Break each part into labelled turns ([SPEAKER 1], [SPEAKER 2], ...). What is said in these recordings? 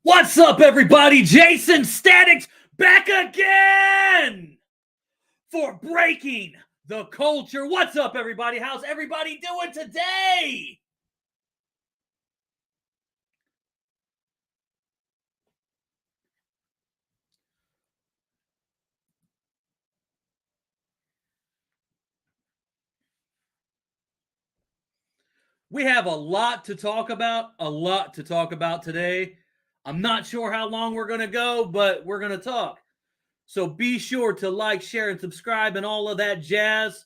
[SPEAKER 1] What's up, everybody? Jaysin Statics back again for breaking the culture. What's up, everybody? How's everybody doing today? We have a lot to talk about today. I'm not sure how long we're going to go, but we're going to talk. So be sure to like, share, and subscribe and all of that jazz.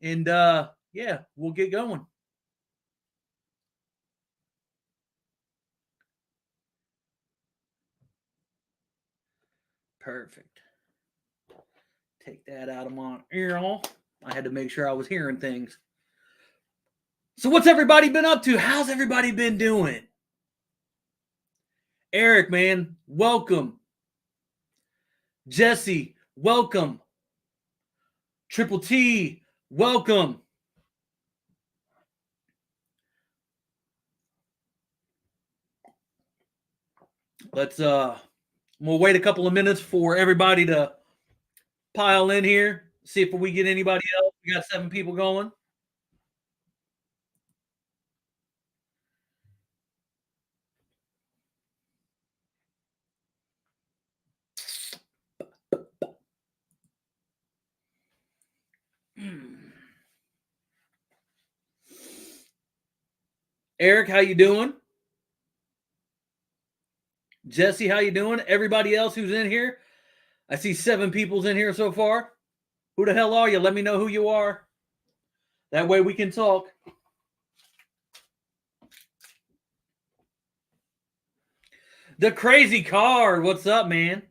[SPEAKER 1] And yeah, we'll get going. Perfect. Take that out of my ear. I had to make sure I was hearing things. So what's everybody been up to? How's everybody been doing? Eric, man, welcome. Jesse, welcome. Triple T, welcome. We'll wait a couple of minutes for everybody to pile in here. See if we get anybody else. We got 7 people going. Eric, how you doing? Jesse, how you doing? Everybody else who's in here? I see 7 people's in here so far. Who the hell are you? Let me know who you are. That way we can talk. The Crazy Card, what's up, man?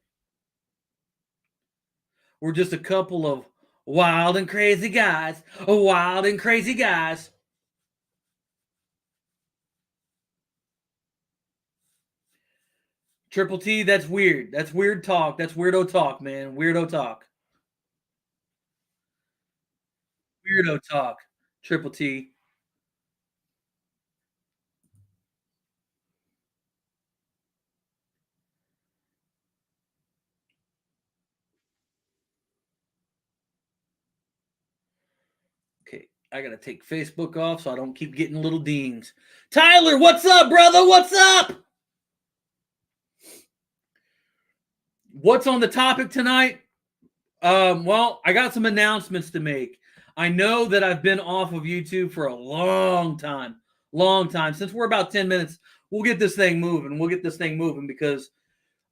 [SPEAKER 1] We're just a couple of wild and crazy guys. Wild and crazy guys. Triple T, that's weird. That's weird talk. That's weirdo talk, man. Weirdo talk. Weirdo talk. Triple T. Okay, I gotta take Facebook off so I don't keep getting little dings. Tyler, what's up, brother? What's up? What's on the topic tonight? Well, I got some announcements to make. I know that I've been off of YouTube for a long time. Since we're about 10 minutes, we'll get this thing moving. Because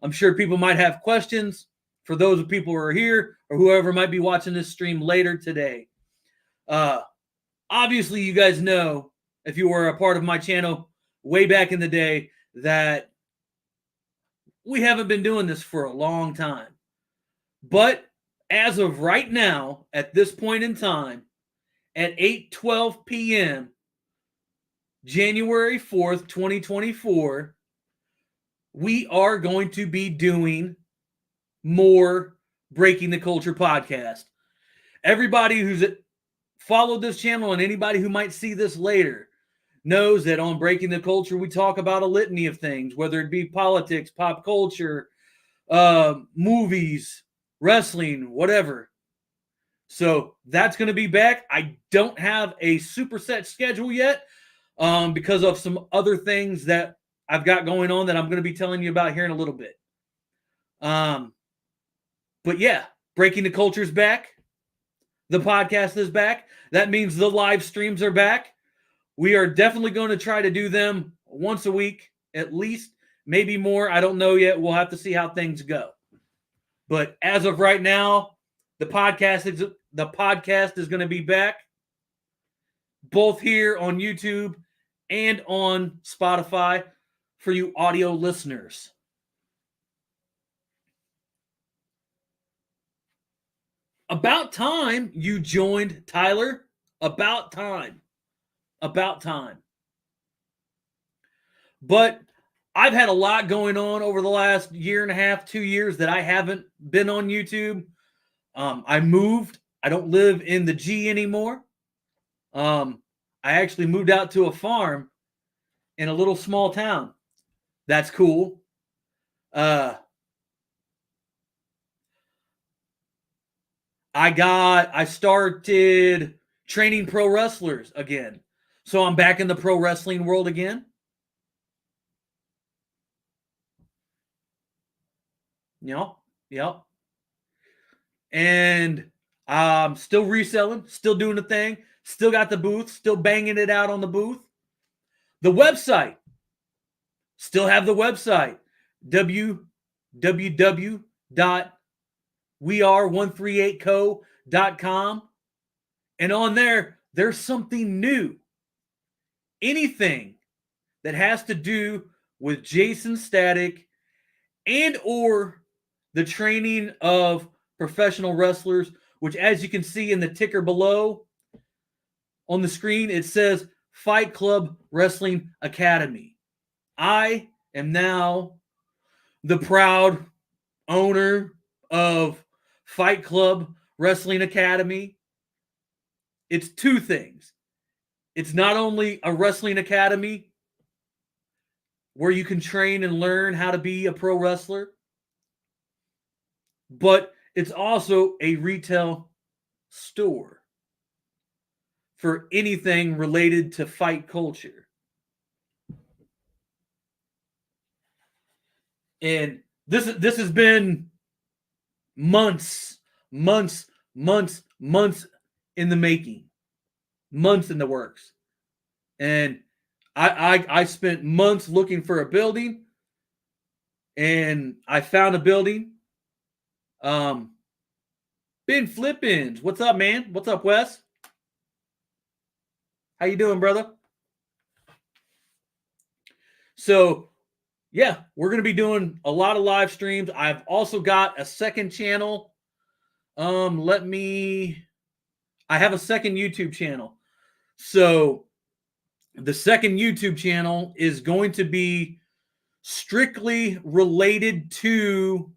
[SPEAKER 1] I'm sure people might have questions for those of people who are here or whoever might be watching this stream later today. Obviously, you guys know, if you were a part of my channel way back in the day, that we haven't been doing this for a long time. But as of right now, at this point in time, at 8:12 p.m., January 4th, 2024, we are going to be doing more Breaking the Culture podcast. Everybody who's followed this channel and anybody who might see this later knows that on Breaking the Culture, we talk about a litany of things, whether it be politics, pop culture, movies, wrestling, whatever. So that's going to be back. I don't have a super set schedule yet because of some other things that I've got going on that I'm going to be telling you about here in a little bit. But yeah, Breaking the Culture is back. The podcast is back. That means the live streams are back. We are definitely going to try to do them once a week, at least, maybe more. I don't know yet. We'll have to see how things go. But as of right now, the podcast is going to be back, both here on YouTube and on Spotify for you audio listeners. About time you joined, Tyler. About time. But I've had a lot going on over the last year and a half, 2 years that I haven't been on YouTube. I moved. I don't live in the G anymore. I actually moved out to a farm in a little small town. That's cool. I started training pro wrestlers again. So I'm back in the pro wrestling world again. Yep. And I'm still reselling, still doing the thing, still got the booth, still banging it out on the booth. The website, still have the website, www.weare138co.com. And on there, there's something new. Anything that has to do with Jaysin Static and or the training of professional wrestlers, which, as you can see in the ticker below on the screen, it says Fight Club Wrestling Academy. I am now the proud owner of Fight Club Wrestling Academy. It's two things. It's not only a wrestling academy where you can train and learn how to be a pro wrestler, but it's also a retail store for anything related to fight culture. And this has been months in the making, months in the works. And I spent months looking for a building, and I found a building. Ben Flippins, what's up, man? What's up, Wes? How you doing, brother? So, yeah, we're going to be doing a lot of live streams. I've also got a second channel. I have a second YouTube channel. So, the second YouTube channel is going to be strictly related to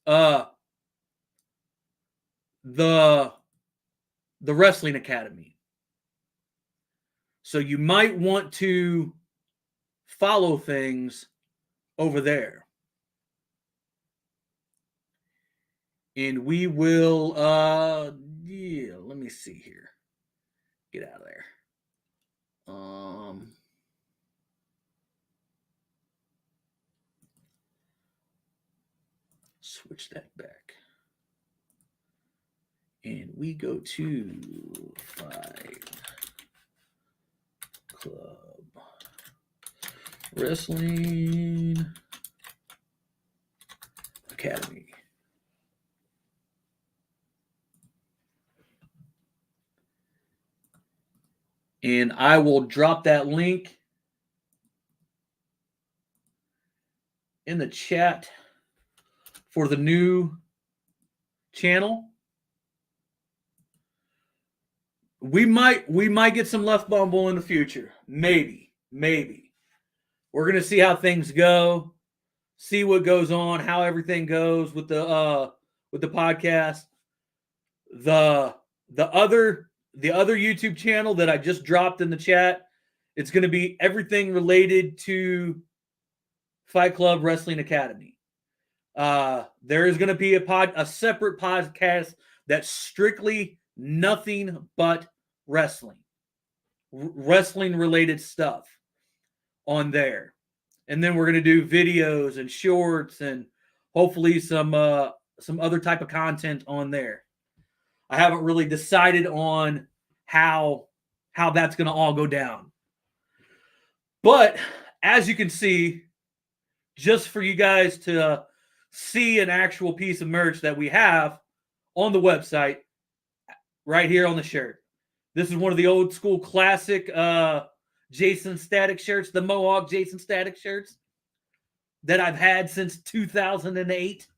[SPEAKER 1] the Wrestling Academy. So you might want to follow things over there. And we will, let me see here. Get out of there. Switch that back. And we go to Fight Club Wrestling Academy. And I will drop that link in the chat for the new channel. We might get some Left Bumble in the future. Maybe. We're gonna see how things go, see what goes on, how everything goes with the podcast. The other YouTube channel that I just dropped in the chat, it's gonna be everything related to Fight Club Wrestling Academy. There is gonna be a separate podcast that's strictly nothing but wrestling related stuff on there. And then we're going to do videos and shorts and hopefully some other type of content on there. I haven't really decided on how that's going to all go down. But as you can see, just for you guys to see an actual piece of merch that we have on the website right here on the shirt. This is one of the old school classic Jaysin Static shirts, the Mohawk Jaysin Static shirts that I've had since 2008.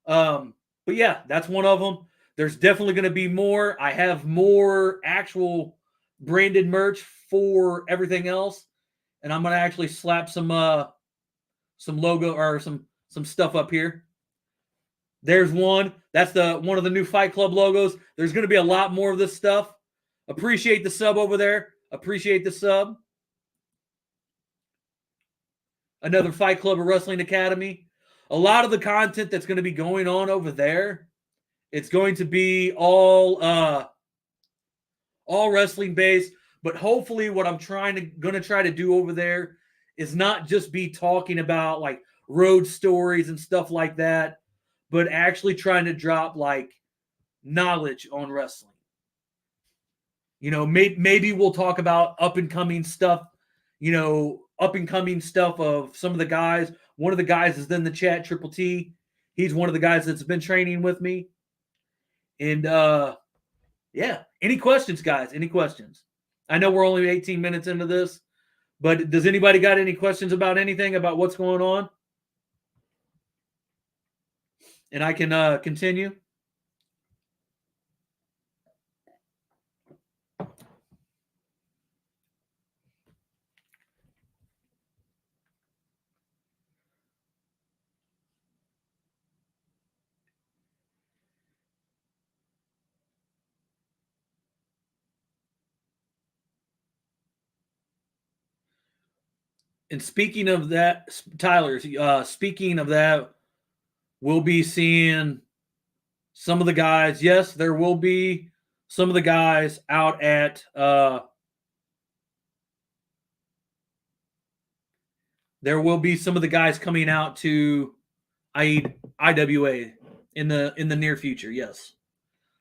[SPEAKER 1] But yeah, that's one of them. There's definitely going to be more. I have more actual branded merch for everything else, and I'm going to actually slap some logo or some stuff up here. There's one. That's one of the new Fight Club logos. There's going to be a lot more of this stuff. Appreciate the sub over there. Appreciate the sub. another Fight Club or Wrestling Academy. A lot of the content that's going to be going on over there, it's going to be all wrestling based. But hopefully, what I'm going to try to do over there is not just be talking about like road stories and stuff like that, but actually trying to drop like knowledge on wrestling. You know, maybe we'll talk about up and coming stuff. You know, up and coming stuff of some of the guys. One of the guys is in the chat, Triple T. He's one of the guys that's been training with me. And yeah, any questions, guys? Any questions? I know we're only 18 minutes into this, but does anybody got any questions about anything about what's going on? And I can continue. And speaking of that, Tyler, speaking of that, we'll be seeing some of the guys. Yes, there will be some of the guys out at there will be some of the guys coming out to IWA in the near future. Yes,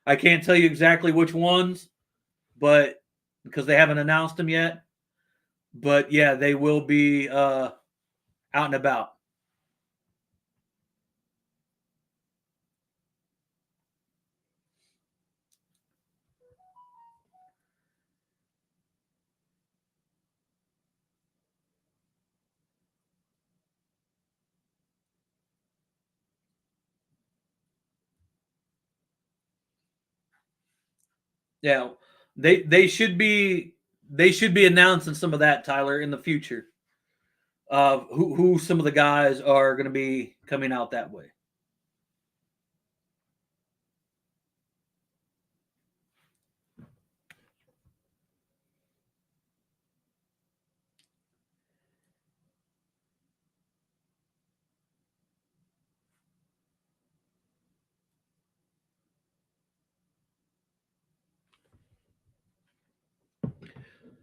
[SPEAKER 1] I can't tell you exactly which ones, but because they haven't announced them yet. But yeah, they will be out and about. Yeah, they should be announcing some of that, Tyler, in the future. Who some of the guys are going to be coming out that way.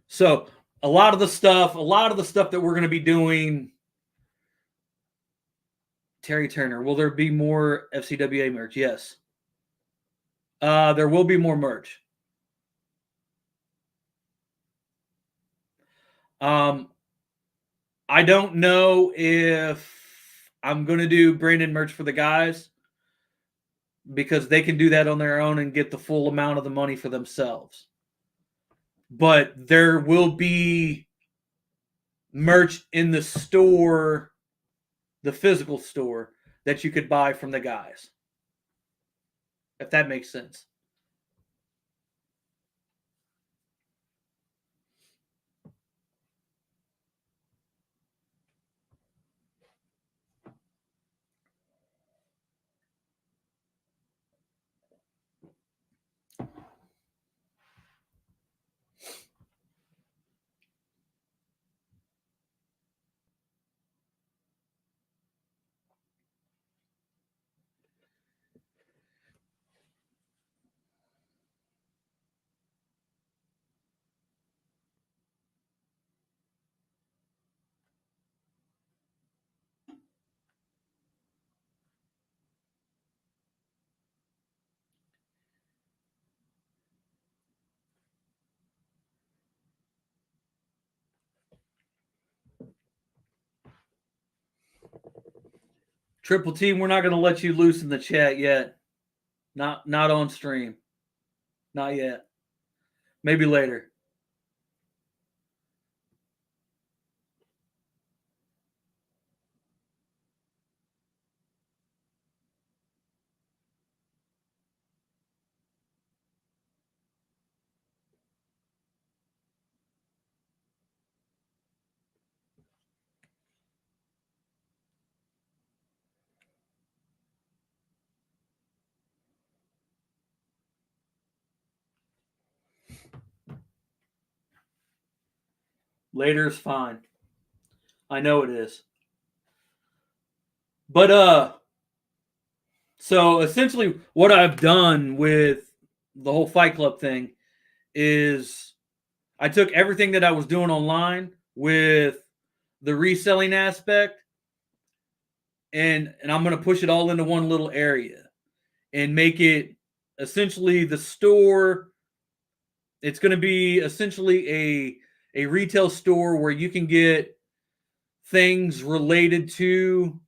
[SPEAKER 1] So a lot of the stuff that we're going to be doing. Terry Turner, will there be more FCWA merch? Yes. There will be more merch. I don't know if I'm going to do branded merch for the guys because they can do that on their own and get the full amount of the money for themselves. But there will be merch in the store, the physical store, that you could buy from the guys. If that makes sense. Triple Team, we're not going to let you loose in the chat yet. Not on stream. Not yet. Maybe later. Later is fine. I know it is. But so essentially what I've done with the whole Fight Club thing is I took everything that I was doing online with the reselling aspect, and I'm going to push it all into one little area and make it essentially the store. It's going to be essentially a retail store where you can get things related to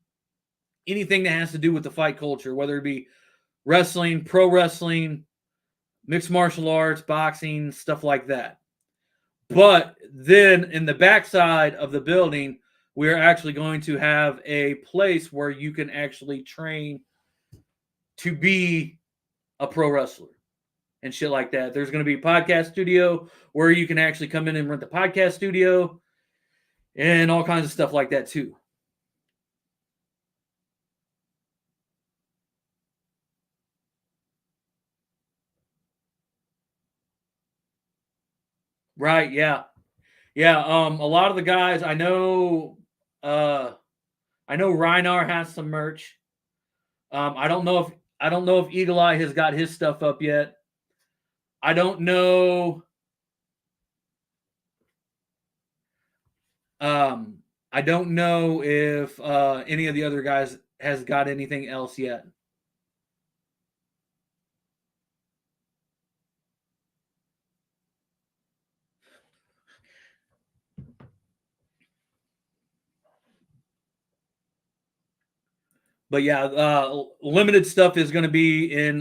[SPEAKER 1] anything that has to do with the fight culture, whether it be wrestling, pro wrestling, mixed martial arts, boxing, stuff like that. But then in the backside of the building, we're actually going to have a place where you can actually train to be a pro wrestler and shit like that. There's going to be a podcast studio where you can actually come in and rent the podcast studio and all kinds of stuff like that too. Right, yeah. Yeah, a lot of the guys I know Reinar has some merch. I don't know if Eagle Eye has got his stuff up yet. I don't know. I don't know if any of the other guys has got anything else yet. But yeah, limited stuff is going to be in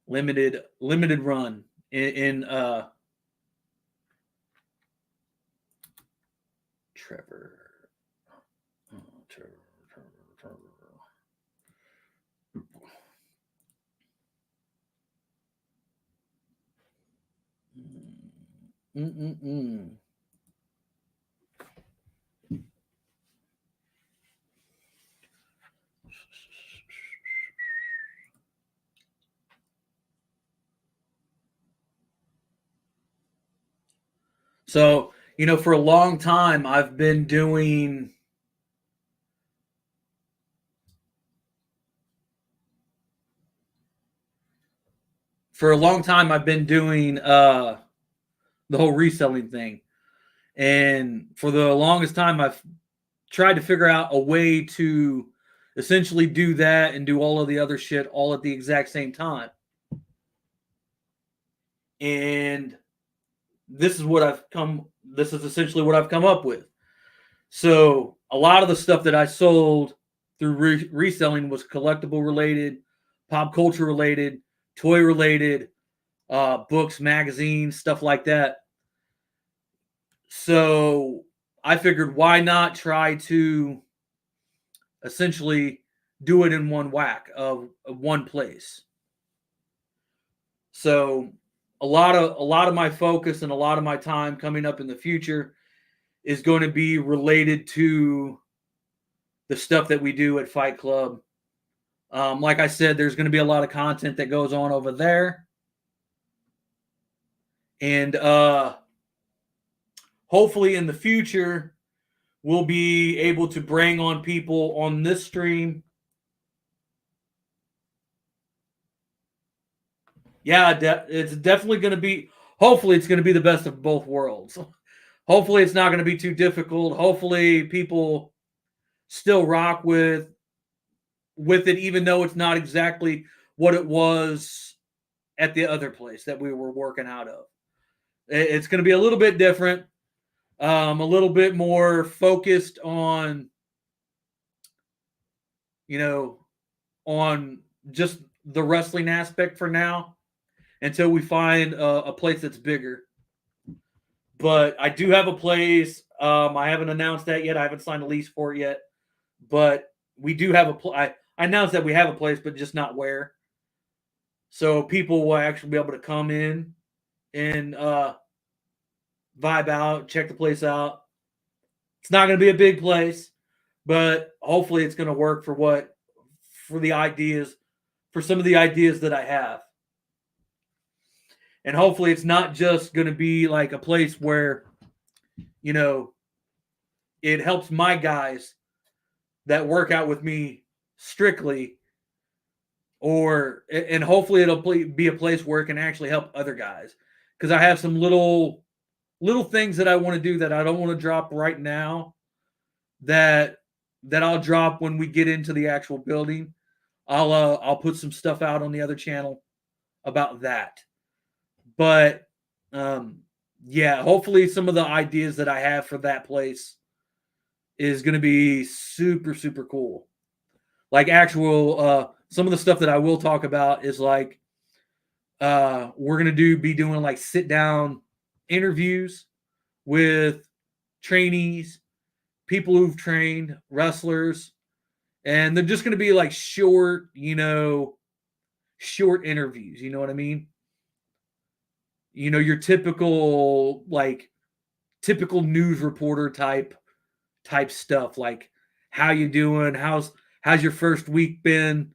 [SPEAKER 1] limited run in Trevor. Oh, Trevor. Mm-mm-mm. So, for a long time, I've been doing the whole reselling thing. And for the longest time, I've tried to figure out a way to essentially do that and do all of the other shit all at the exact same time. And this is essentially what I've come up with. So a lot of the stuff that I sold through reselling was collectible related, pop culture related, toy related, books, magazines, stuff like that. So I figured, why not try to essentially do it in one whack of one place. So a lot of my focus and a lot of my time coming up in the future is going to be related to the stuff that we do at Fight Club. Like I said, there's going to be a lot of content that goes on over there. And hopefully in the future, we'll be able to bring on people on this stream. Yeah, it's definitely going to be, hopefully it's going to be the best of both worlds. Hopefully it's not going to be too difficult. Hopefully people still rock with it, even though it's not exactly what it was at the other place that we were working out of. It's going to be a little bit different, a little bit more focused on, on just the wrestling aspect for now until we find a place that's bigger. But I do have a place. I haven't announced that yet. I haven't signed a lease for it yet. But we do have I announced that we have a place, but just not where. So people will actually be able to come in and vibe out, check the place out. It's not going to be a big place, but hopefully it's going to work for the ideas, for some of the ideas that I have. And hopefully it's not just going to be like a place where, it helps my guys that work out with me strictly, and hopefully it'll be a place where it can actually help other guys, because I have some little things that I want to do that I don't want to drop right now, that I'll drop when we get into the actual building. I'll put some stuff out on the other channel about that. But yeah, hopefully some of the ideas that I have for that place is going to be super, super cool. Like actual some of the stuff that I will talk about is like we're going to be doing like sit down interviews with trainees, people who've trained, wrestlers, and they're just going to be like short, short interviews. You know what I mean? Your typical news reporter type stuff, like how you doing? How's your first week been?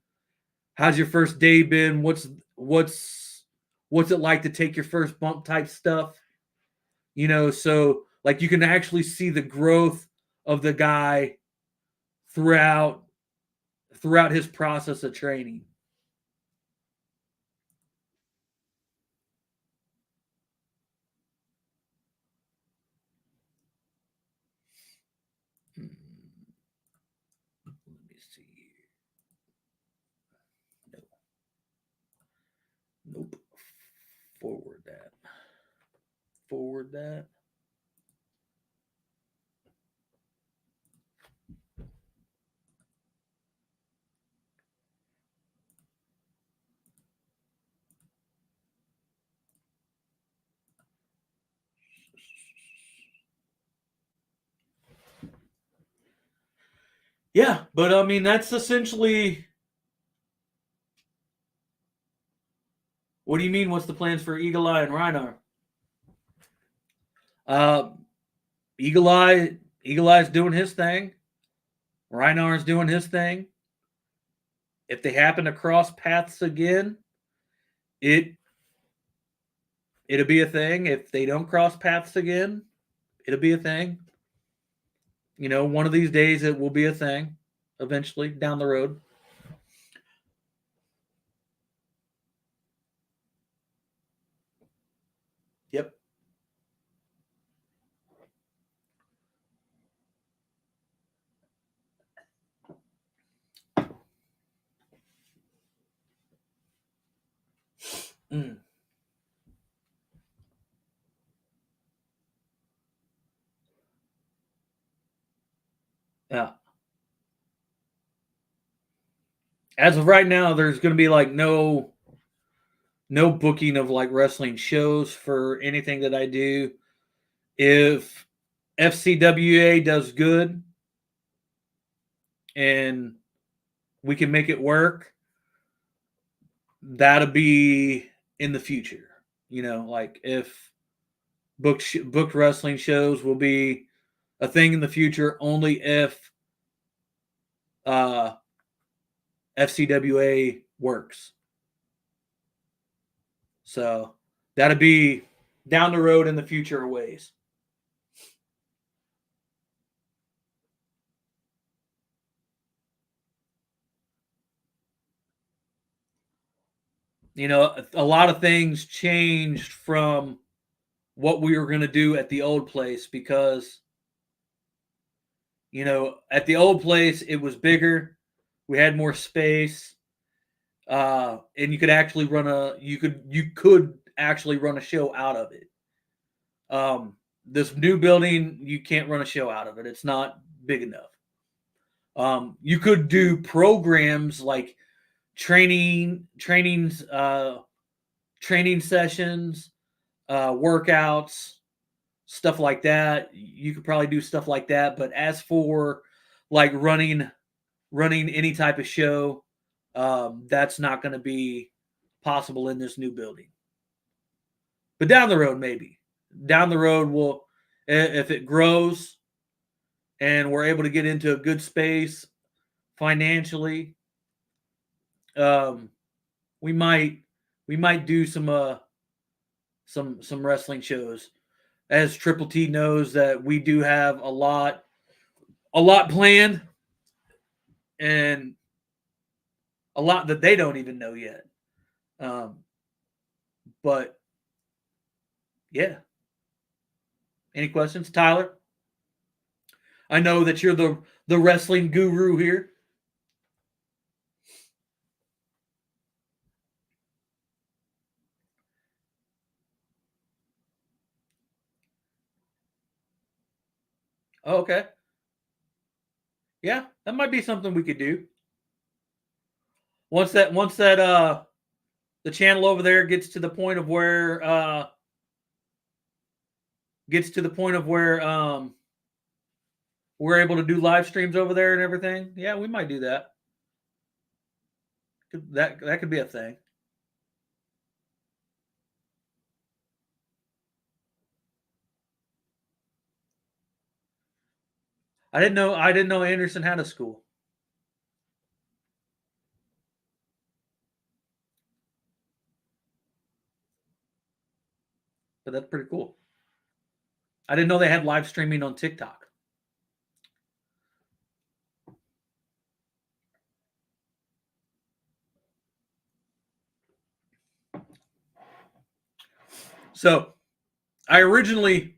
[SPEAKER 1] How's your first day been? What's it like to take your first bump type stuff? So like you can actually see the growth of the guy throughout his process of training. Let me see here. No. Nope. Forward that. Yeah, but I mean that's essentially. What do you mean? What's the plans for Eagle Eye and Rhinar? Uh, Eagle Eye's doing his thing. Rhinar's doing his thing. If they happen to cross paths again, it'll be a thing. If they don't cross paths again, it'll be a thing. One of these days it will be a thing. Eventually, down the road. Yep. Mm. Yeah. As of right now, there's going to be like no booking of like wrestling shows for anything that I do. If FCWA does good and we can make it work, that'll be in the future. Like if booked wrestling shows will be a thing in the future only if FCWA works. So that'll be down the road in the future ways. A lot of things changed from what we were going to do at the old place because, at the old place, it was bigger. We had more space. And you could actually you could actually run a show out of it. This new building, you can't run a show out of it. It's not big enough. You could do programs like training sessions, workouts, stuff like that. You could probably do stuff like that. But as for like running any type of show, that's not going to be possible in this new building. But down the road, maybe. Down the road, if it grows and we're able to get into a good space financially, we might do some wrestling shows. As Triple T knows that we do have a lot a lot planned and a lot that they don't even know yet. But yeah. Any questions, Tyler? I know that you're the wrestling guru here. Oh, okay. Yeah, that might be something we could do. Once that the channel over there gets to the point of where we're able to do live streams over there and everything. Yeah, we might do that. That could be a thing. I didn't know Anderson had a school. But that's pretty cool. I didn't know they had live streaming on TikTok. So I originally,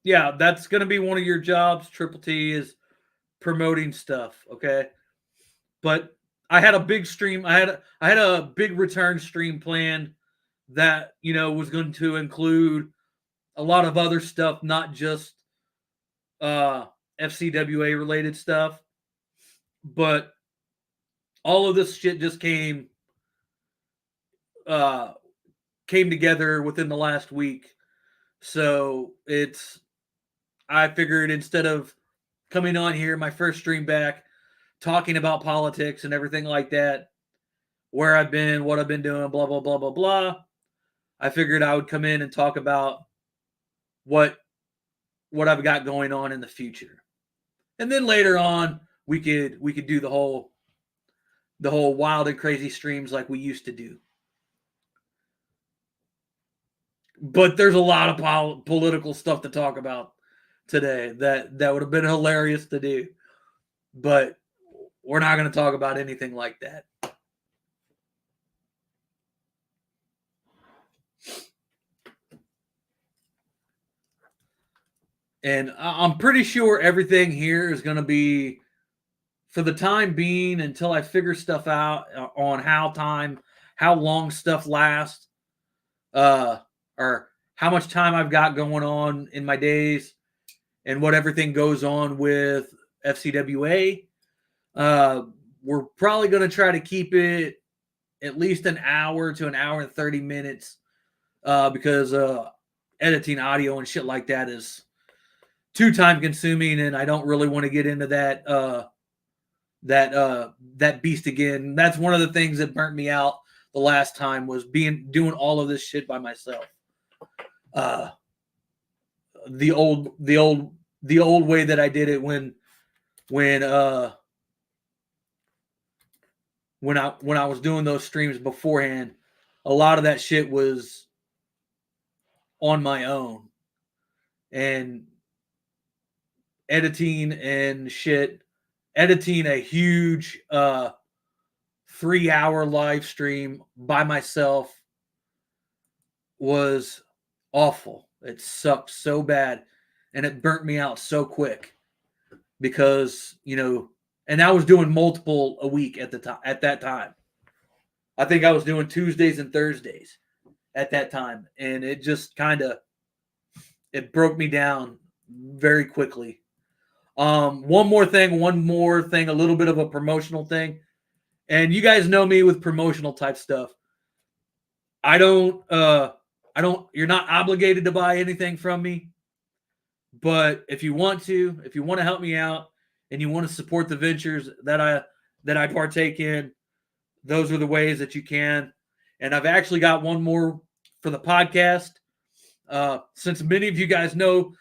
[SPEAKER 1] yeah, that's gonna be one of your jobs. Triple T is promoting stuff. Okay, but I had a big stream. I had a big return stream planned that was going to include a lot of other stuff, not just FCWA related stuff, but all of this shit just came together within the last week. So I figured instead of coming on here, my first stream back, talking about politics and everything like that, where I've been, what I've been doing, blah, blah, blah, blah, blah, I figured I would come in and talk about what I've got going on in the future. And then later on, we could do the whole wild and crazy streams like we used to do. But there's a lot of political stuff to talk about today that would have been hilarious to do. But we're not going to talk about anything like that. And I'm pretty sure everything here is going to be, for the time being, until I figure stuff out on how long stuff lasts, or how much time I've got going on in my days, and what everything goes on with FCWA. We're probably going to try to keep it at least an hour to an hour and 30 minutes, because editing audio and shit like that is too time consuming, and I don't really want to get into that beast again. That's one of the things that burnt me out the last time, was doing all of this shit by myself. The old way that I did it when I was doing those streams beforehand, a lot of that shit was on my own, and editing a huge 3-hour live stream by myself was awful. It sucked so bad, and it burnt me out so quick, because and I was doing multiple a week at that time. I think I was doing Tuesdays and Thursdays at that time, and it just it broke me down very quickly. One more thing, a little bit of a promotional thing. And you guys know me with promotional type stuff. You're not obligated to buy anything from me. But if you want to help me out and you want to support the ventures that I partake in, those are the ways that you can. And I've actually got one more for the podcast. Since many of you guys know,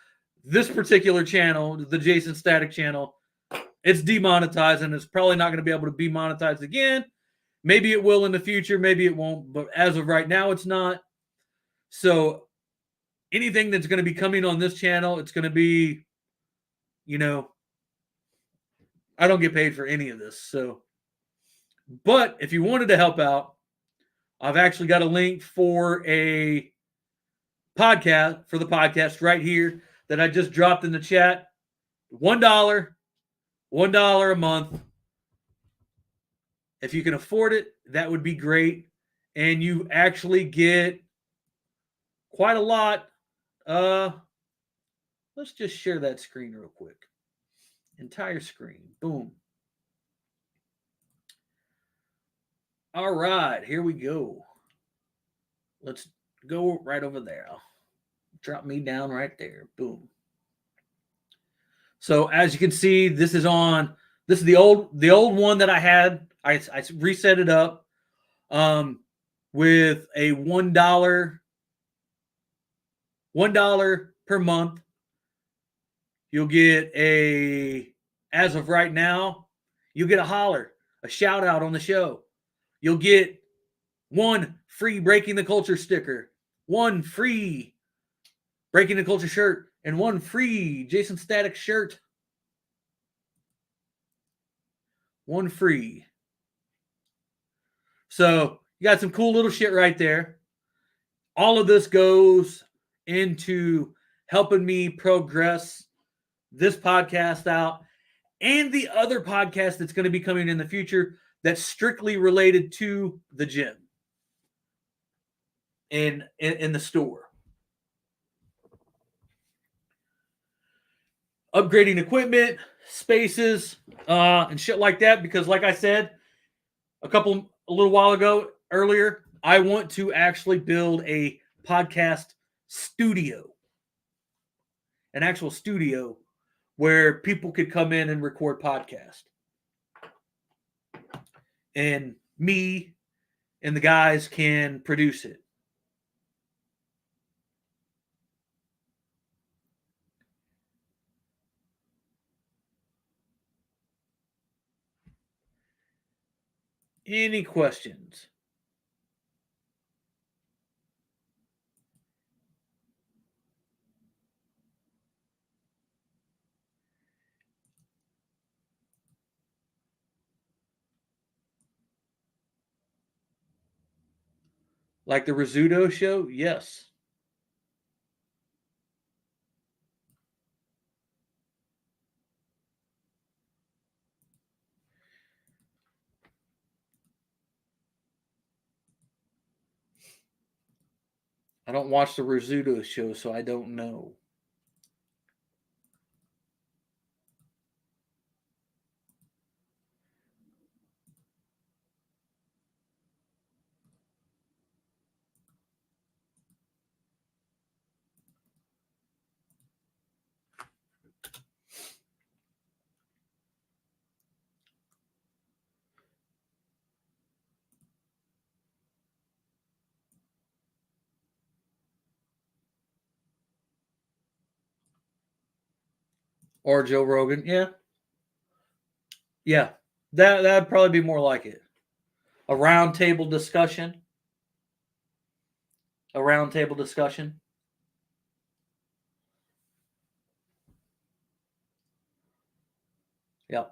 [SPEAKER 1] this particular channel, the Jaysin Static channel, it's demonetized, and it's probably not going to be able to be monetized again. Maybe it will in the future, maybe it won't, but as of right now, it's not. So anything that's going to be coming on this channel, it's going to be, you know, I don't get paid for any of this. So, but if you wanted to help out, I've actually got a link for the podcast right here that I just dropped in the chat. $1, $1 a month. If you can afford it, that would be great. And you actually get quite a lot. Let's just share that screen real quick. Entire screen. Boom. All right, here we go. Let's go right over there. Drop me down right there. Boom. So as you can see, this is the old one that I had. I reset it up with a $1 per month. You'll get as of right now, you'll get a holler, a shout out on the show. You'll get one free Breaking the Culture sticker, one free Breaking the Culture shirt, and one free Jaysin Static shirt. One free. So you got some cool little shit right there. All of this goes into helping me progress this podcast out and the other podcast that's going to be coming in the future that's strictly related to the gym in the store. Upgrading equipment, spaces, and shit like that. Because like I said, a little while earlier, I want to actually build a podcast studio. An actual studio where people could come in and record podcasts. And me and the guys can produce it. Any questions? Like the Rizzuto show? Yes. I don't watch the Rizzuto show, so I don't know. Or Joe Rogan. Yeah. Yeah. That'd probably be more like it. A round table discussion. A round table discussion. Yeah.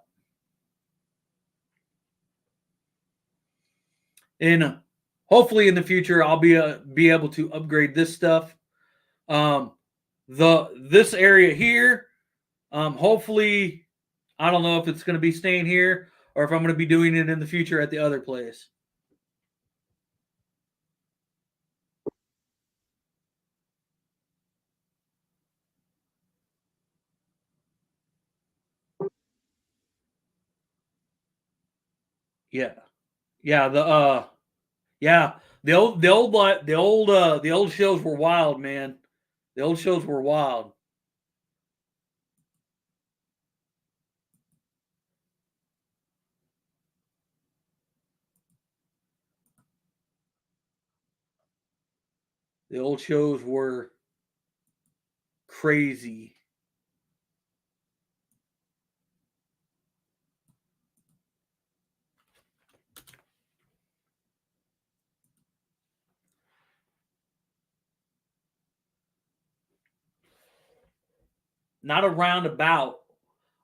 [SPEAKER 1] And hopefully in the future I'll be able to upgrade this stuff. This area here, hopefully, I don't know if it's going to be staying here or if I'm going to be doing it in the future at the other place. Yeah. Yeah, the old shows were wild, man. The old shows were wild. The old shows were crazy. not a roundabout,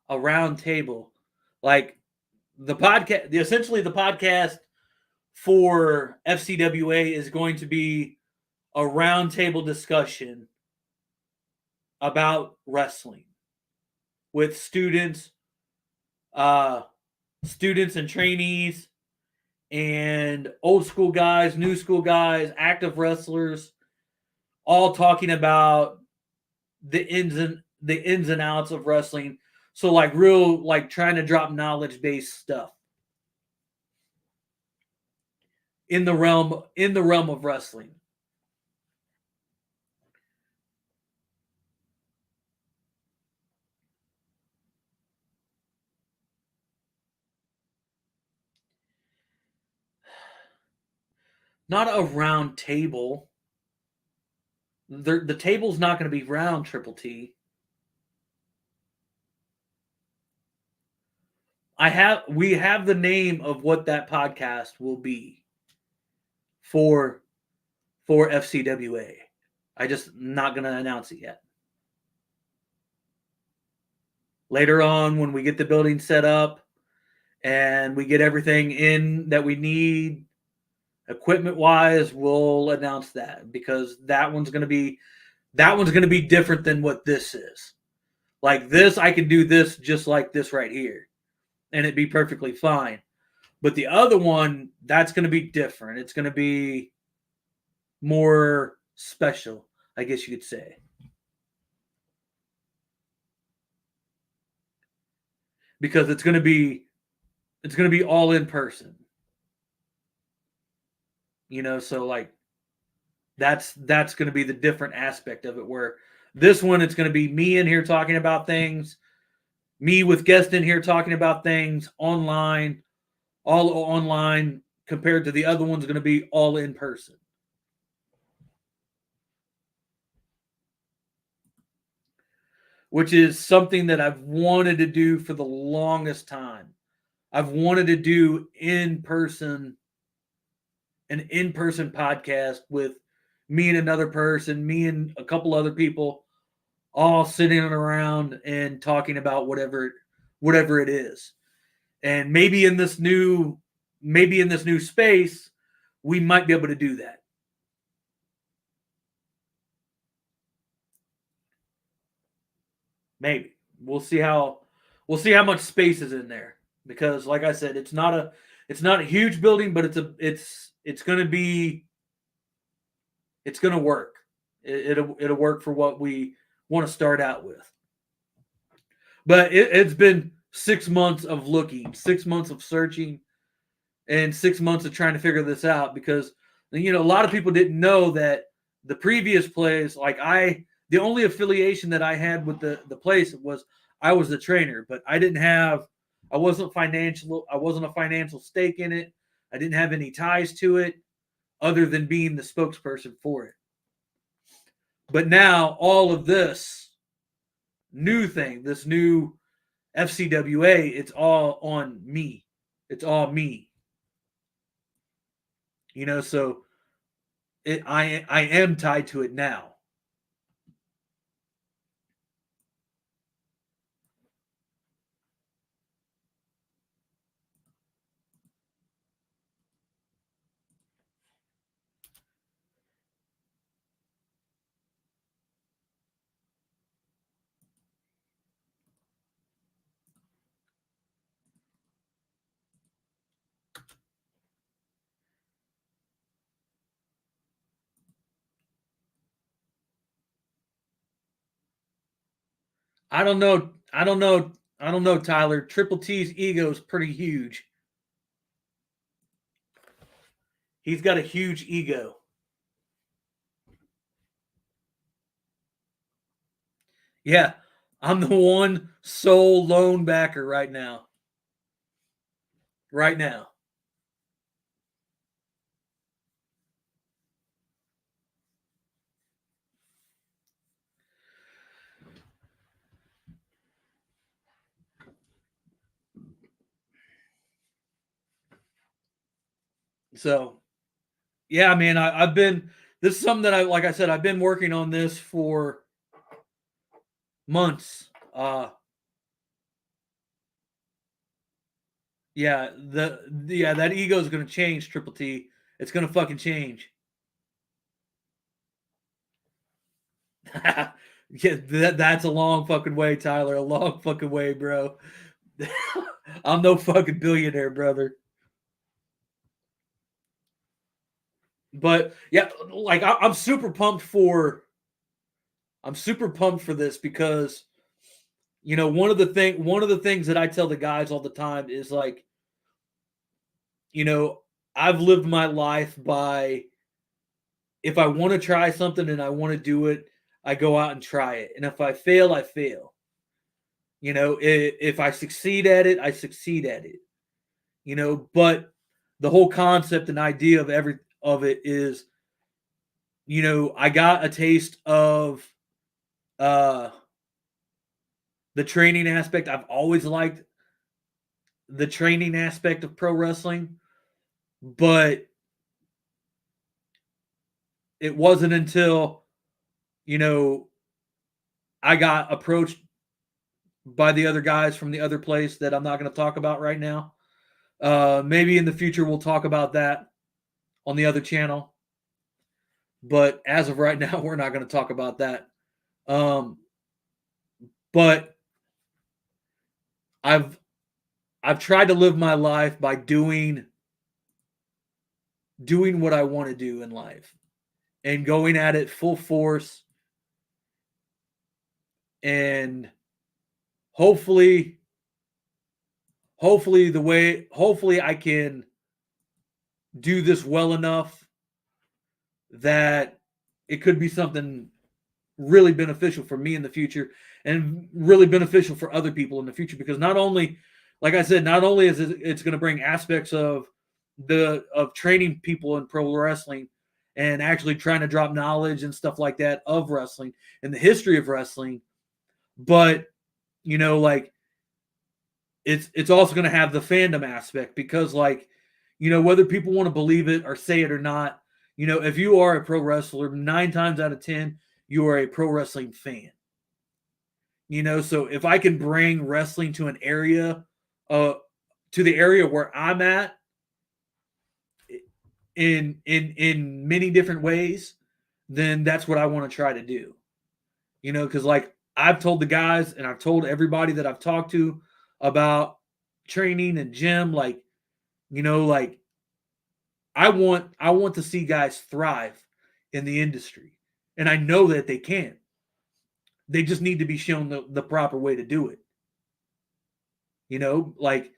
[SPEAKER 1] a round table. Like the podcast, essentially the podcast for FCWA is going to be a roundtable discussion about wrestling with students and trainees, and old school guys, new school guys, active wrestlers, all talking about the ins and outs of wrestling. So like real like trying to drop knowledge based stuff in the realm of wrestling. Not a round table. The table's not going to be round, Triple T. We have the name of what that podcast will be for FCWA. I just not going to announce it yet. Later on, when we get the building set up and we get everything in that we need, equipment wise, we'll announce that, because that one's going to be different than what this is. Like this, I can do this just like this right here, and it'd be perfectly fine. But the other one, that's going to be different. It's going to be more special, I guess you could say. Because it's going to be all in person. You know, so like that's going to be the different aspect of it, where this one, it's going to be me in here talking about things, me with guests in here talking about things online, all online, compared to the other one's going to be all in person. Which is something that I've wanted to do for the longest time. I've wanted to do an in-person podcast with me and another person, me and a couple other people, all sitting around and talking about whatever it is. And maybe in this new space, we might be able to do that. Maybe. We'll see how much space is in there, because like I said, it's not a huge building, but it's going to work. It'll work for what we want to start out with. But it's been 6 months of looking, 6 months of searching, and 6 months of trying to figure this out, because a lot of people didn't know that the previous place, like the only affiliation that I had with the place was I was the trainer, but I wasn't a financial stake in it. I didn't have any ties to it other than being the spokesperson for it. But now all of this new thing, this new FCWA, it's all on me. It's all me. So I am tied to it now. I don't know, Tyler. Triple T's ego is pretty huge. He's got a huge ego. Yeah, I'm the one sole lone backer right now. Right now. So, yeah, man, I've been. This is something that like I said, I've been working on this for months. that ego is gonna change, Triple T. It's gonna fucking change. Yeah, that's a long fucking way, Tyler. A long fucking way, bro. I'm no fucking billionaire, brother. But yeah, like I'm super pumped for. I'm super pumped for this because one of the things that I tell the guys all the time is like, you know, I've lived my life by if I want to try something and I want to do it, I go out and try it. And if I fail, I fail. If I succeed at it, I succeed at it. But the whole concept and idea of it is, I got a taste of uh the training aspect. I've always liked the training aspect of pro wrestling, but it wasn't until, I got approached by the other guys from the other place that I'm not going to talk about right now. Maybe in the future we'll talk about that on the other channel, but as of right now, we're not going to talk about that. But I've tried to live my life by doing what I want to do in life and going at it full force, and hopefully I can do this well enough that it could be something really beneficial for me in the future and really beneficial for other people in the future, because not only, like I said, not only is it's going to bring aspects of training people in pro wrestling and actually trying to drop knowledge and stuff like that of wrestling and the history of wrestling, but like it's also going to have the fandom aspect, because like whether people want to believe it or say it or not, if you are a pro wrestler, 9 times out of 10 you are a pro wrestling fan. So if I can bring wrestling to an area, to the area where I'm at, in many different ways, then that's what I want to try to do. Because like I've told the guys and I've told everybody that I've talked to about training and gym, like, like I want to see guys thrive in the industry, and I know that they can. They just need to be shown the proper way to do it. Like,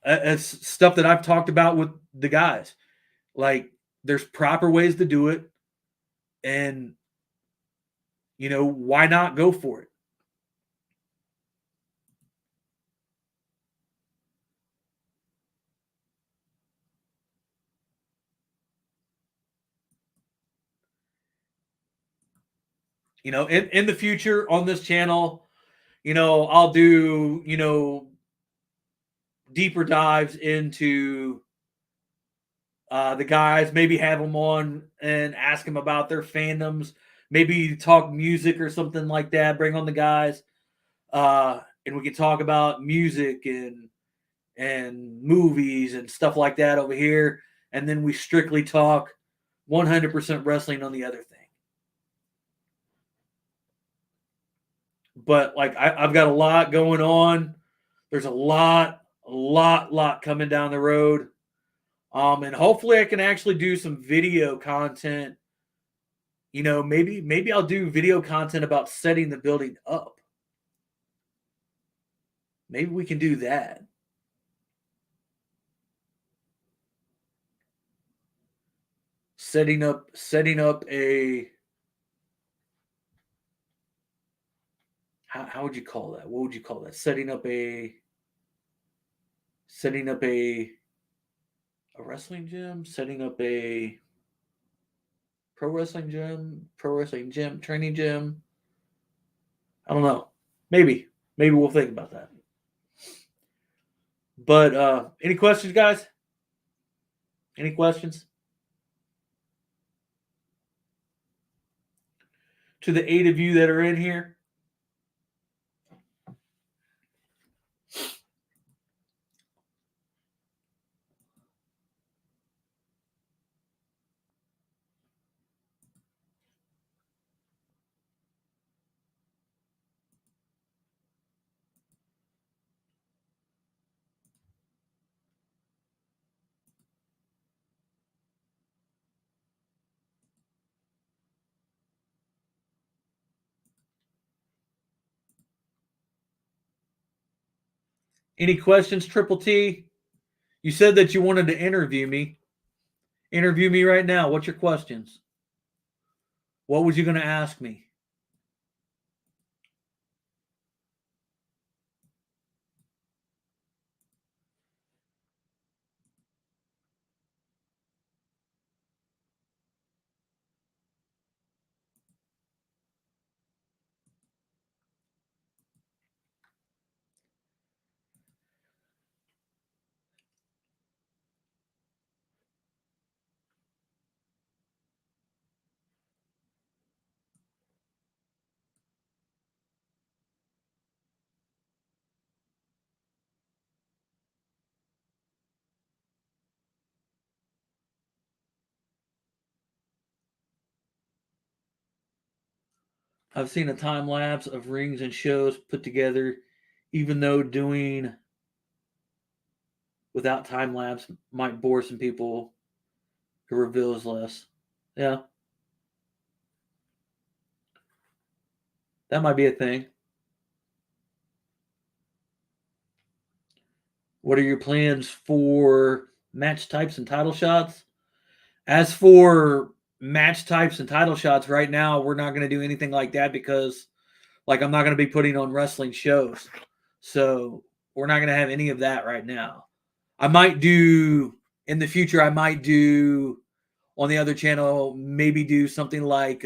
[SPEAKER 1] as stuff that I've talked about with the guys. Like, there's proper ways to do it, and why not go for it? In the future on this channel, I'll do, deeper dives into the guys, maybe have them on and ask them about their fandoms, maybe talk music or something like that, bring on the guys, and we can talk about music and movies and stuff like that over here, and then we strictly talk 100% wrestling on the other thing. But like I've got a lot going on. There's a lot coming down the road. And hopefully I can actually do some video content. Maybe I'll do video content about setting the building up. Maybe we can do that. Setting up a, how would you call that? What would you call that? Setting up a wrestling gym, setting up a pro wrestling gym, training gym. I don't know. Maybe we'll think about that. But any questions, guys? Any questions? To the 8 of you that are in here, Any questions, Triple T? You said that you wanted to interview me. Interview me right now. What's your questions? What was you going to ask me? I've seen a time lapse of rings and shows put together, even though doing without time lapse might bore some people. It reveals less. Yeah, that might be a thing. What are your plans for match types and title shots? As for match types and title shots, right now we're not going to do anything like that because, like, I'm not going to be putting on wrestling shows, so we're not going to have any of that right now. I might do in the future. I might do on the other channel, maybe do something like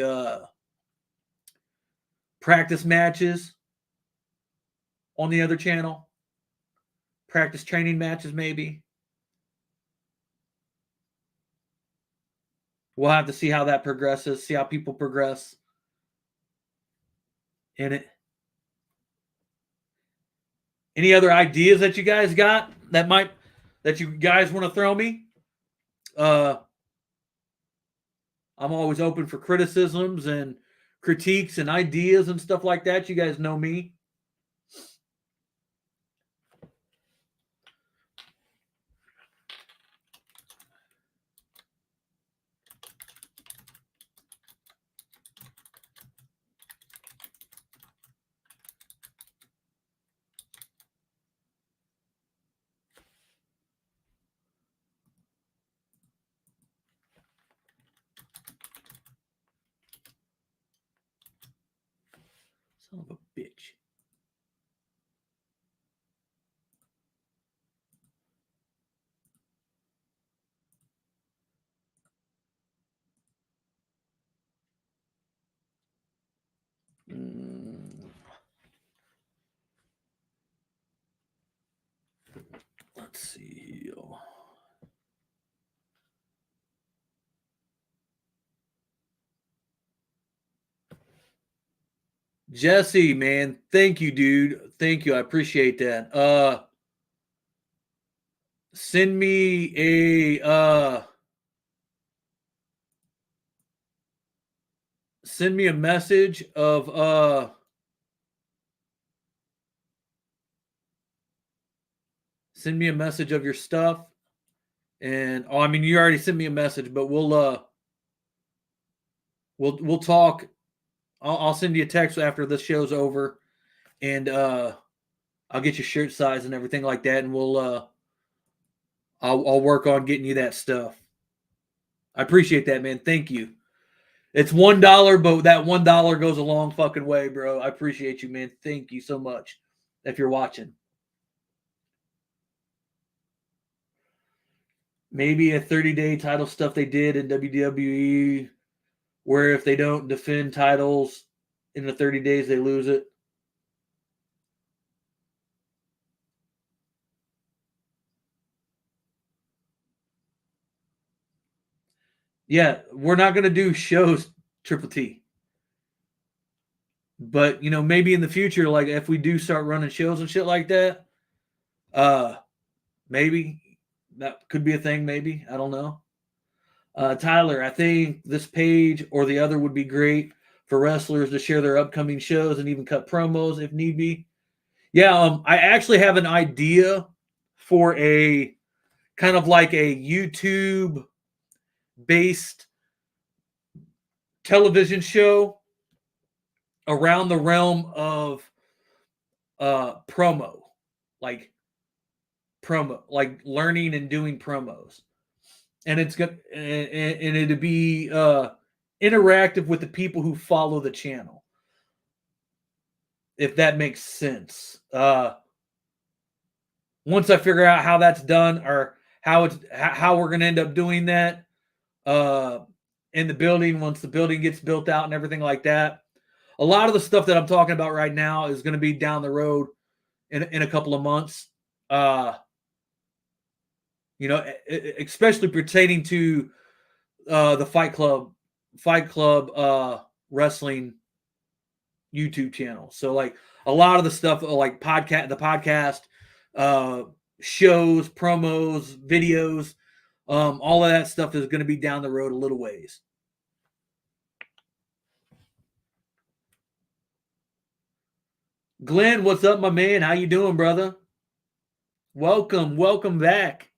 [SPEAKER 1] practice matches on the other channel, practice training matches, maybe. We'll have to see how that progresses, see how people progress in it. Any other ideas that you guys got that you guys want to throw me? I'm always open for criticisms and critiques and ideas and stuff like that. You guys know me. Son of a bitch. Let's see. Jesse, man, thank you, dude. Thank you. I appreciate that. Send me a message of send me a message of your stuff. And I mean, you already sent me a message, but we'll talk. I'll send you a text after this show's over, and I'll get your shirt size and everything like that, and I'll work on getting you that stuff. I appreciate that, man. Thank you. It's $1, but that $1 goes a long fucking way, bro. I appreciate you, man. Thank you so much. If you're watching, maybe a 30-day title stuff they did in WWE, where if they don't defend titles in the 30 days, they lose it. Yeah, we're not going to do shows, Triple T. But, you know, maybe in the future, like if we do start running shows and shit like that, maybe that could be a thing, maybe. I don't know. Tyler, I think this page or the other would be great for wrestlers to share their upcoming shows and even cut promos if need be. Yeah, I actually have an idea for a kind of like a YouTube based television show around the realm of promo. Like promo, like learning and doing promos. And it's going and it'd be interactive with the people who follow the channel, if that makes sense. Once I figure out how that's done, or how we're going to end up doing that in the building, once the building gets built out and everything like that, a lot of the stuff that I'm talking about right now is going to be down the road in a couple of months. Especially pertaining to the Fight Club wrestling YouTube channel. So like a lot of the stuff, like the podcast, shows, promos, videos, all of that stuff is going to be down the road a little ways. Glenn, what's up, my man? How you doing, brother? Welcome back.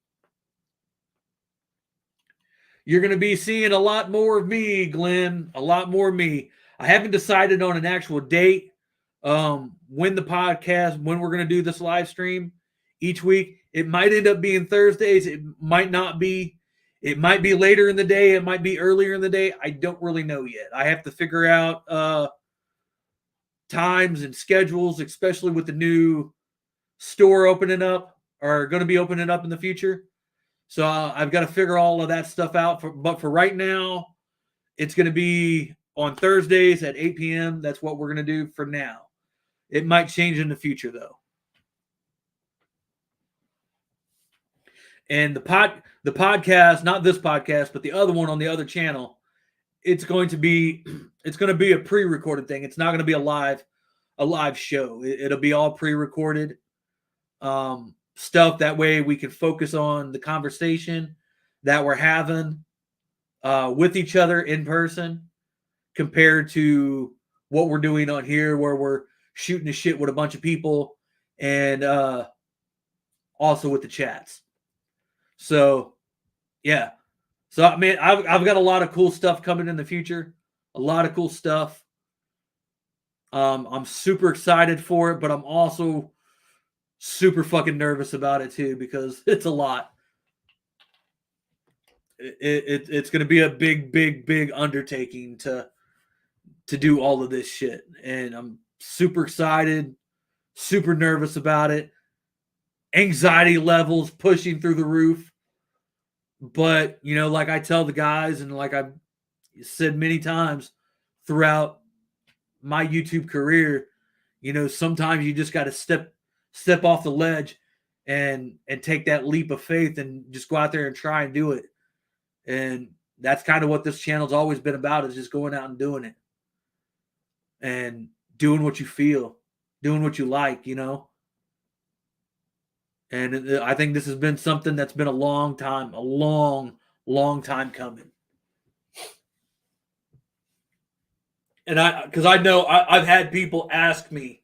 [SPEAKER 1] You're going to be seeing a lot more of me, Glenn. A lot more of me. I haven't decided on an actual date when we're going to do this live stream each week. It might end up being Thursdays. It might not be. It might be later in the day. It might be earlier in the day. I don't really know yet. I have to figure out times and schedules, especially with the new store opening up, or going to be opening up in the future. So I've got to figure all of that stuff out. But for right now, it's going to be on Thursdays at 8 p.m. That's what we're going to do for now. It might change in the future, though. And the podcast, not this podcast, but the other one on the other channel, it's going to be a pre-recorded thing. It's not going to be a live show. It'll be all pre-recorded stuff. That way we can focus on the conversation that we're having with each other in person, compared to what we're doing on here, where we're shooting the shit with a bunch of people and also with the chats. So, yeah. So, I mean, I've got a lot of cool stuff coming in the future. A lot of cool stuff. I'm super excited for it, but I'm also super fucking nervous about it too, because it's a lot. It's going to be a big undertaking to do all of this shit. And I'm super excited, super nervous about it. Anxiety levels pushing through the roof. But, like I tell the guys, and like I've said many times throughout my YouTube career, sometimes you just got to step off the ledge and take that leap of faith and just go out there and try and do it. And that's kind of what this channel's always been about, is just going out and doing it. And doing what you feel, doing what you like, And I think this has been something that's been a long time coming. And because I know I've had people ask me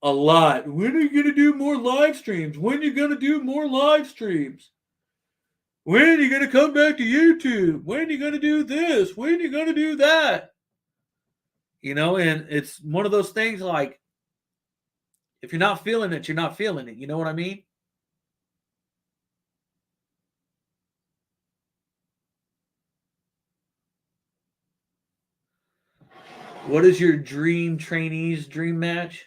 [SPEAKER 1] a lot, when are you going to do more live streams? When are you going to do more live streams? When are you going to come back to YouTube? When are you going to do this? When are you going to do that? And it's one of those things, like, if you're not feeling it, you're not feeling it. You know what I mean? What is your dream trainee's dream match?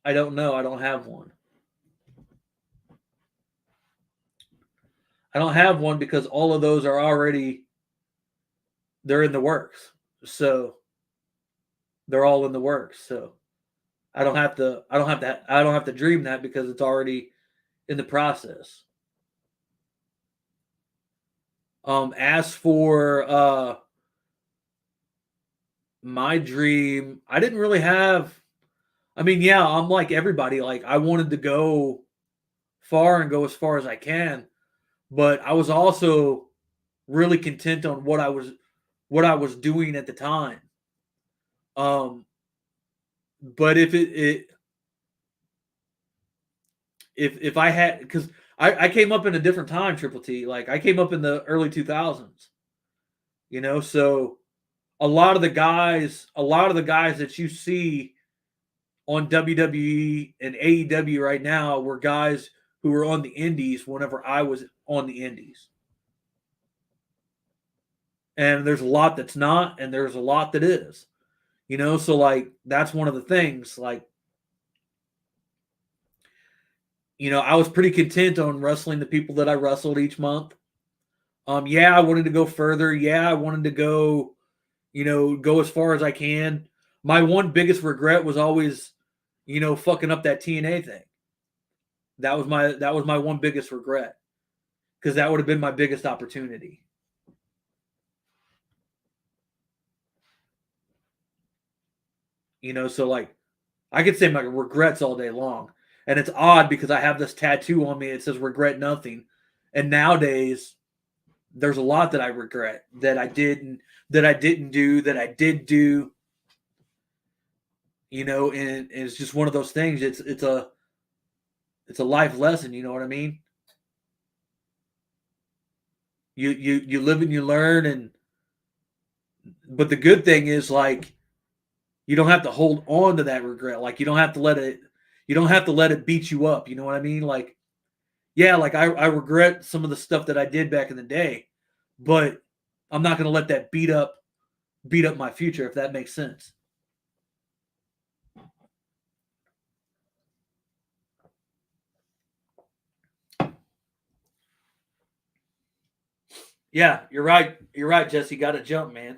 [SPEAKER 1] I don't know. I don't have one. I don't have one because all of those are already, they're in the works. So they're all in the works. So I don't have to dream that, because it's already in the process. As for my dream, I didn't really have, I mean, yeah, I'm like everybody. Like, I wanted to go far and go as far as I can, but I was also really content on what I was doing at the time. But if I had, because I came up in a different time, Triple T. Like, I came up in the early 2000s. So a lot of the guys that you see on WWE and AEW right now were guys who were on the indies whenever I was on the indies. And there's a lot that's not, and there's a lot that is. So like that's one of the things. Like, I was pretty content on wrestling the people that I wrestled each month. Yeah, I wanted to go further. Yeah, I wanted to go, go as far as I can. My one biggest regret was always, fucking up that TNA thing. That was my one biggest regret, because that would have been my biggest opportunity. So like I could say my regrets all day long. And it's odd because I have this tattoo on me. It says regret nothing. And nowadays there's a lot that I regret that I didn't do, that I did do, and it's just one of those things. It's a life lesson, you know what I mean? You live and you learn, but the good thing is, like, you don't have to hold on to that regret. Like, you don't have to let it beat you up, you know what I mean? Like, yeah, like I regret some of the stuff that I did back in the day, but I'm not going to let that beat up my future, if that makes sense. Yeah, you're right. You're right, Jesse. Got to jump, man.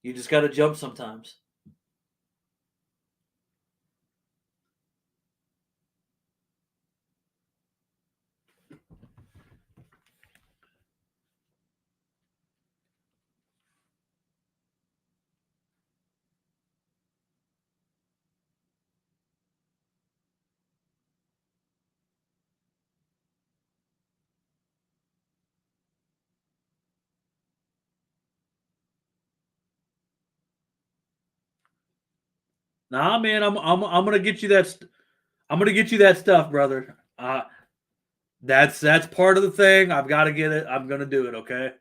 [SPEAKER 1] You just got to jump sometimes. Nah, man, I'm gonna get you that. I'm gonna get you that stuff, brother. That's part of the thing. I've got to get it. I'm gonna do it. Okay.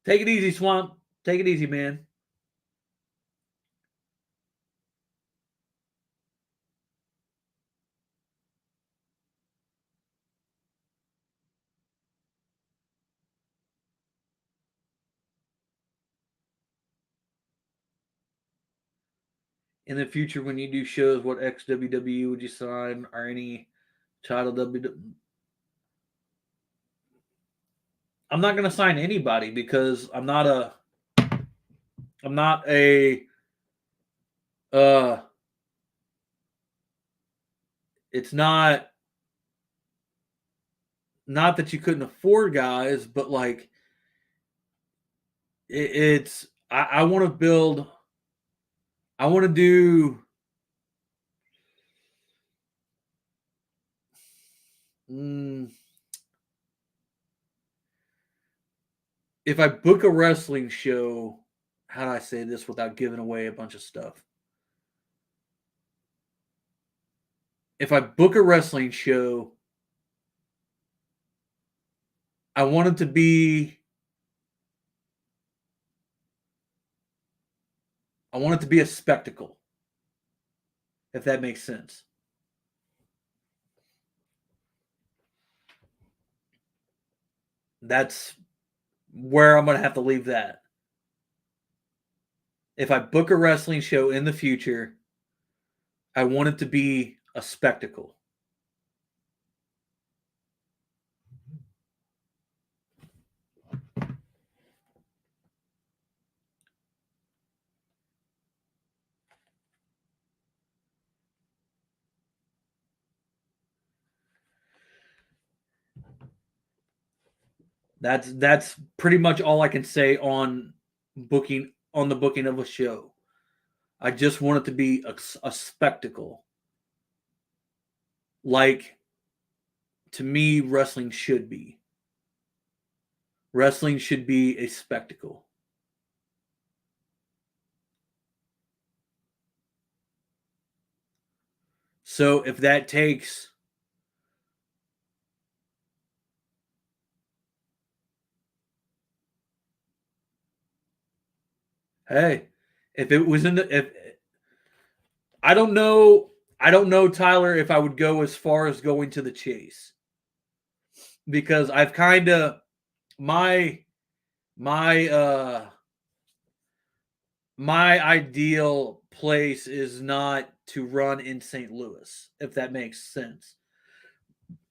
[SPEAKER 1] Take it easy, Swamp. Take it easy, man. In the future, when you do shows, what ex WWE would you sign, or any title WWE? I'm not gonna sign anybody because I'm not a uh it's not that you couldn't afford guys, but like it's I want to build. I want to do. Mm, if I book a wrestling show, how do I say this without giving away a bunch of stuff? If I book a wrestling show, I want it to be. I want it to be a spectacle, if that makes sense. That's where I'm going to have to leave that. If I book a wrestling show in the future, I want it to be a spectacle. That's pretty much all I can say on the booking of a show. I just want it to be a spectacle. Like, to me, wrestling should be. Wrestling should be a spectacle. So if that takes, hey, if it was in the, if I don't know, Tyler, if I would go as far as going to the Chase, because I've kind of my my my ideal place is not to run in St. Louis, if that makes sense.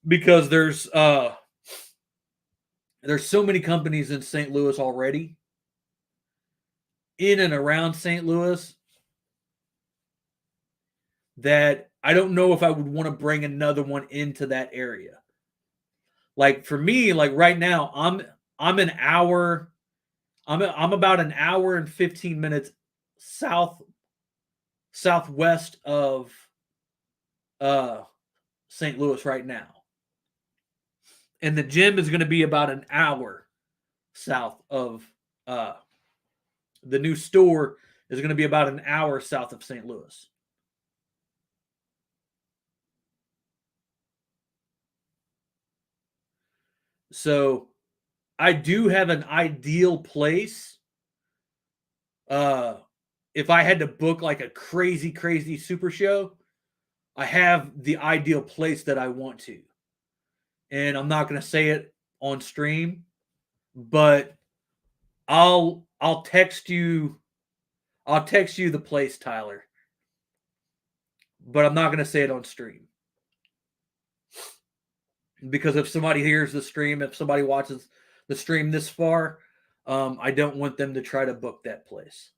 [SPEAKER 1] Because there's so many companies in St. Louis already, in and around St. Louis, that I don't know if I would want to bring another one into that area. Like for me, like right now, I'm an hour, I'm about an hour and 15 minutes southwest of uh St. Louis right now. And the gym is going to be about an hour south of uh the new store is going to be about an hour south of St. Louis. So I do have an ideal place. Uh, if I had to book like a crazy, crazy super show, I have the ideal place that I want to. And I'm not going to say it on stream, but I'll text you. I'll text you the place, Tyler. But I'm not going to say it on stream. Because if somebody hears the stream, if somebody watches the stream this far, I don't want them to try to book that place.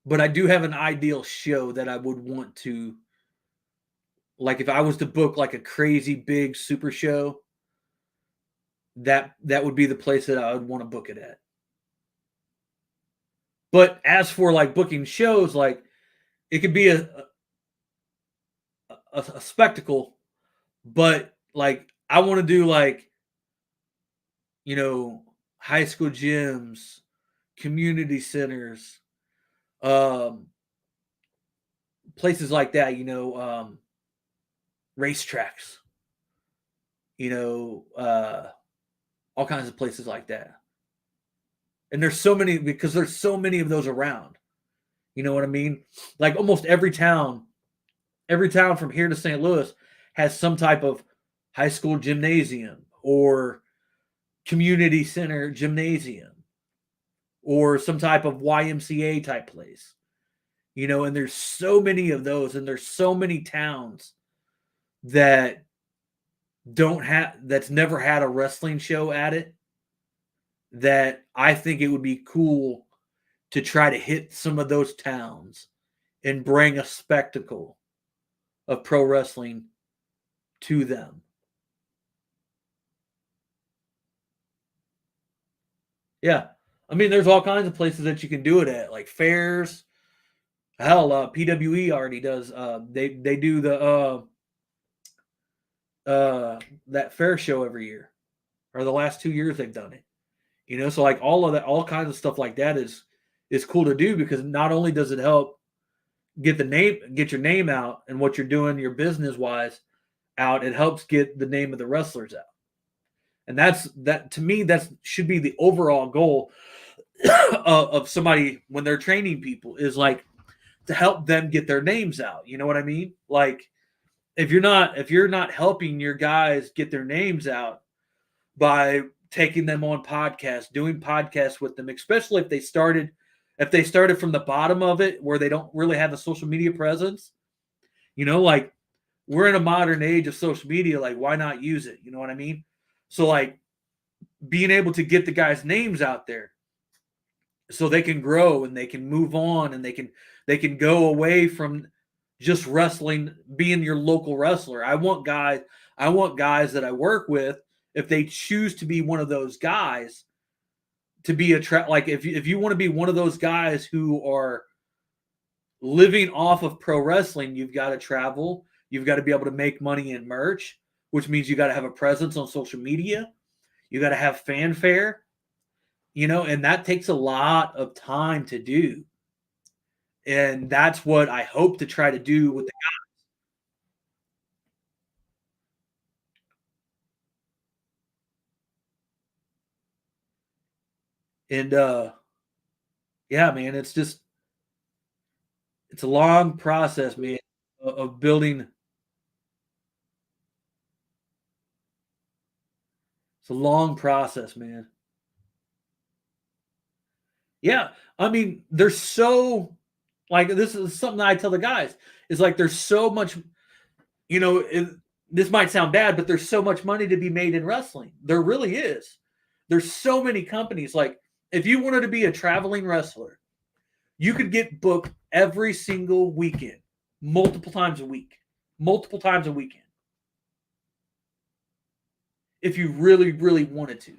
[SPEAKER 1] But I do have an ideal show that I would want to, like if I was to book like a crazy big super show, that would be the place that I would want to book it at. But as for like booking shows, like it could be a spectacle, but like I want to do like, you know, high school gyms, community centers, um, places like that, racetracks, all kinds of places like that. And there's so many because there's so many of those around. You know what I mean? Like almost every town from here to St. Louis has some type of high school gymnasium or community center gymnasium or some type of YMCA type place. And there's so many of those, and there's so many towns that that's never had a wrestling show at it, that I think it would be cool to try to hit some of those towns and bring a spectacle of pro wrestling to them. Yeah. I mean, there's all kinds of places that you can do it at, like fairs. Hell, PWE already does. They do that fair show every year, or the last 2 years they've done it. So like all of that, all kinds of stuff like that is cool to do, because not only does it help get your name out and what you're doing, your business wise out, it helps get the name of the wrestlers out. And that to me, that should be the overall goal of somebody when they're training people, is like to help them get their names out. You know what I mean? Like if you're not helping your guys get their names out by taking them on podcasts, doing podcasts with them, especially if they started from the bottom of it where they don't really have a social media presence, like we're in a modern age of social media, like why not use it? You know what I mean? So like being able to get the guys' names out there so they can grow and they can move on and they can go away from just wrestling, being your local wrestler. I want guys that I work with, if they choose to be one of those guys, to be like if you want to be one of those guys who are living off of pro wrestling, you've got to travel, you've got to be able to make money in merch, which means you got to have a presence on social media, you got to have fanfare, and that takes a lot of time to do. And that's what I hope to try to do with the and yeah, man, it's a long process, man, of building. It's a long process, man. Yeah, I mean, there's so like this is something that I tell the guys is like there's so much, you know, this might sound bad, but there's so much money to be made in wrestling. There really is. There's so many companies. Like if you wanted to be a traveling wrestler, you could get booked every single weekend, multiple times a week, multiple times a weekend, if you really, really wanted to.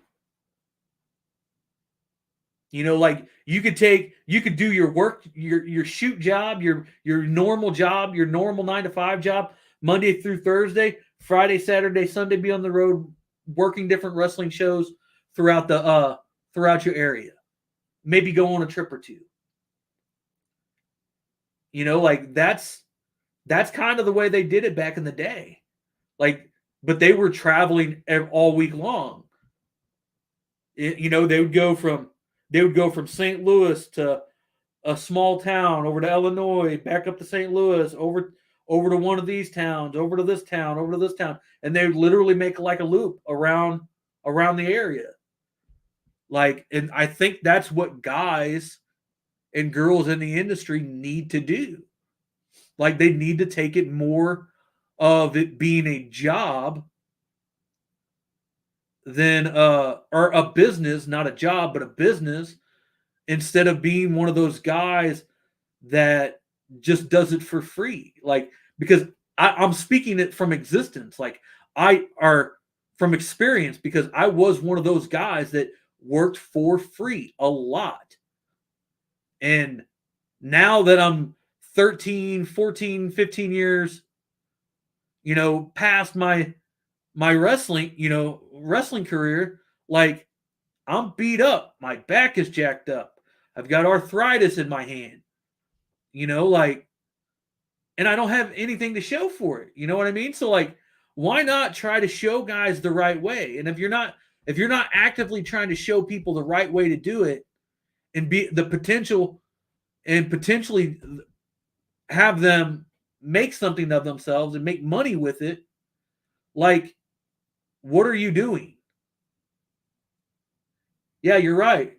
[SPEAKER 1] You know, like you could do your work, your shoot job, your normal job, your normal 9 to 5 job, Monday through Thursday, Friday, Saturday, Sunday, be on the road working different wrestling shows throughout the throughout your area. Maybe go on a trip or two. You know, like that's kind of the way they did it back in the day. Like, but they were traveling all week long. You know, they would go from St. Louis to a small town, over to Illinois, back up to St. Louis, over to one of these towns, over to this town, over to this town, and they would literally make like a loop around the area. Like, and I think that's what guys and girls in the industry need to do. Like, they need to take it more of it being a job than or a business, not a job, but a business, instead of being one of those guys that just does it for free. Like, because I'm speaking it from existence. Like, I are from experience, because I was one of those guys that worked for free a lot. And now that I'm 13, 14, 15 years, you know, past my wrestling, you know, wrestling career, like I'm beat up. My back is jacked up. I've got arthritis in my hand. You know, like, and I don't have anything to show for it. You know what I mean? So like, why not try to show guys the right way? And if you're not actively trying to show people the right way to do it and be the potential and potentially have them make something of themselves and make money with it, like, what are you doing? Yeah, you're right.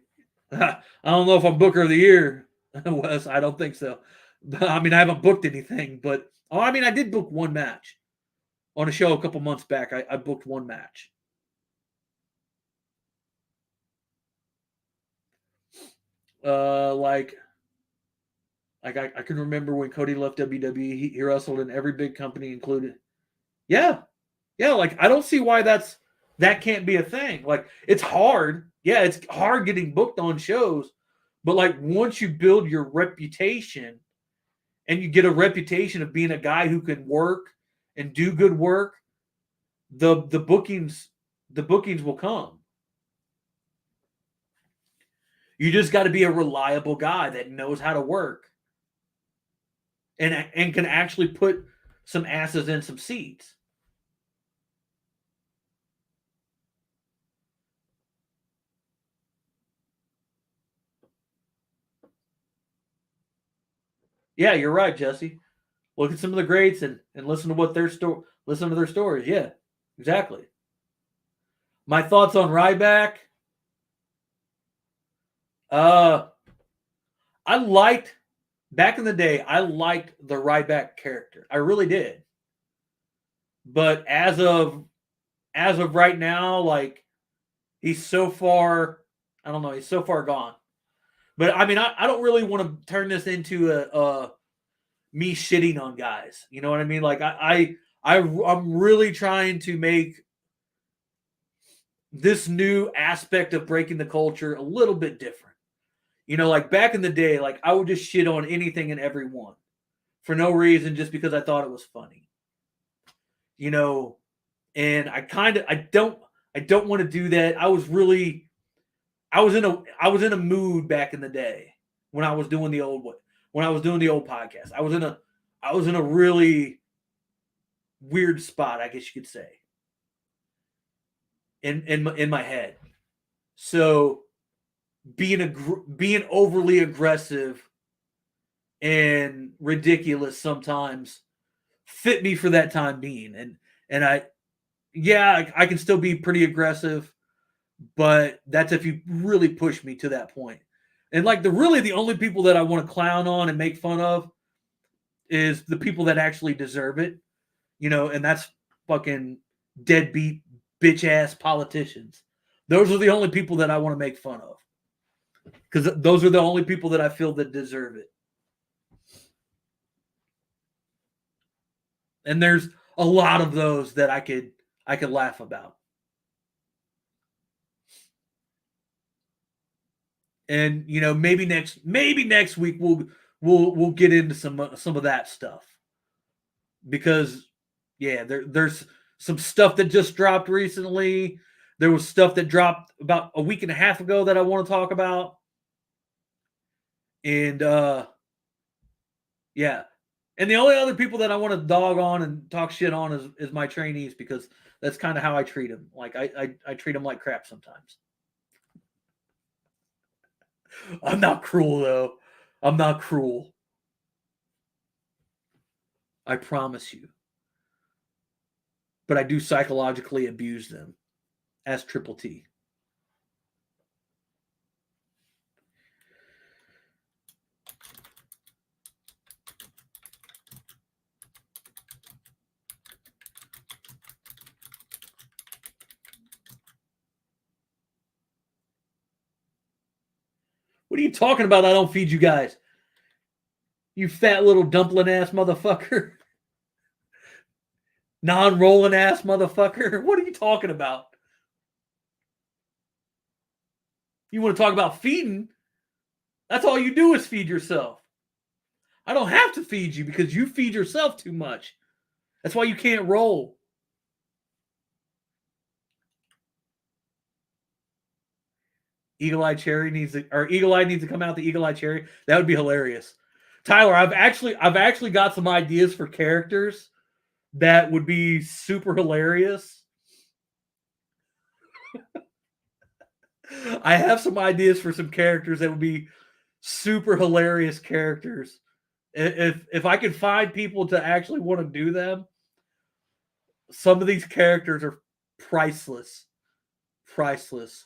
[SPEAKER 1] I don't know if I'm Booker of the Year, Wes. I don't think so. I mean, I haven't booked anything, but I mean, I did book one match on a show a couple months back. I booked one match. Like I can remember when Cody left WWE. He wrestled in every big company, included. Yeah, yeah. Like I don't see why that can't be a thing. Like it's hard. Yeah, it's hard getting booked on shows, but like once you build your reputation and you get a reputation of being a guy who can work and do good work, the bookings will come. You just got to be a reliable guy that knows how to work and can actually put some asses in some seats. Yeah, you're right, Jesse. Look at some of the greats and listen to what listen to their stories. Yeah, exactly. My thoughts on Ryback. Uh, I liked back in the day. I liked the Ryback character. I really did. But as of right now, like he's so far. I don't know. He's so far gone. But I mean, I don't really want to turn this into a me shitting on guys. You know what I mean? Like I'm really trying to make this new aspect of breaking the culture a little bit different. You know, like back in the day, like I would just shit on anything and everyone for no reason, just because I thought it was funny. You know, and I don't want to do that. I was in a mood back in the day when I was doing the old way. when I was doing the old podcast. I was in a really weird spot, I guess you could say, in my head. So being overly aggressive and ridiculous sometimes fit me for that time being. And I can still be pretty aggressive, but that's if you really push me to that point. And like the only people that I want to clown on and make fun of is the people that actually deserve it, and that's fucking deadbeat bitch ass politicians. Those are the only people that I want to make fun of, because those are the only people that I feel that deserve it. And there's a lot of those that I could laugh about. And maybe next week we'll get into some of that stuff, because yeah, there's some stuff that just dropped recently. There was stuff that dropped about a week and a half ago that I want to talk about. And yeah. And the only other people that I want to dog on and talk shit on is my trainees, because that's kind of how I treat them. Like I treat them like crap sometimes. I'm not cruel though. I'm not cruel. I promise you. But I do psychologically abuse them as Triple T. What are you talking about? I don't feed you guys. You fat little dumpling ass motherfucker. Non-rolling ass motherfucker. What are you talking about? You want to talk about feeding? That's all you do is feed yourself. I don't have to feed you because you feed yourself too much. That's why you can't roll. Eagle Eye Cherry needs to, or Eagle Eye needs to come out. The Eagle Eye Cherry, that would be hilarious. Tyler, I've actually got some ideas for characters that would be super hilarious. I have some ideas for some characters that would be super hilarious characters. If I could find people to actually want to do them, some of these characters are priceless. Priceless.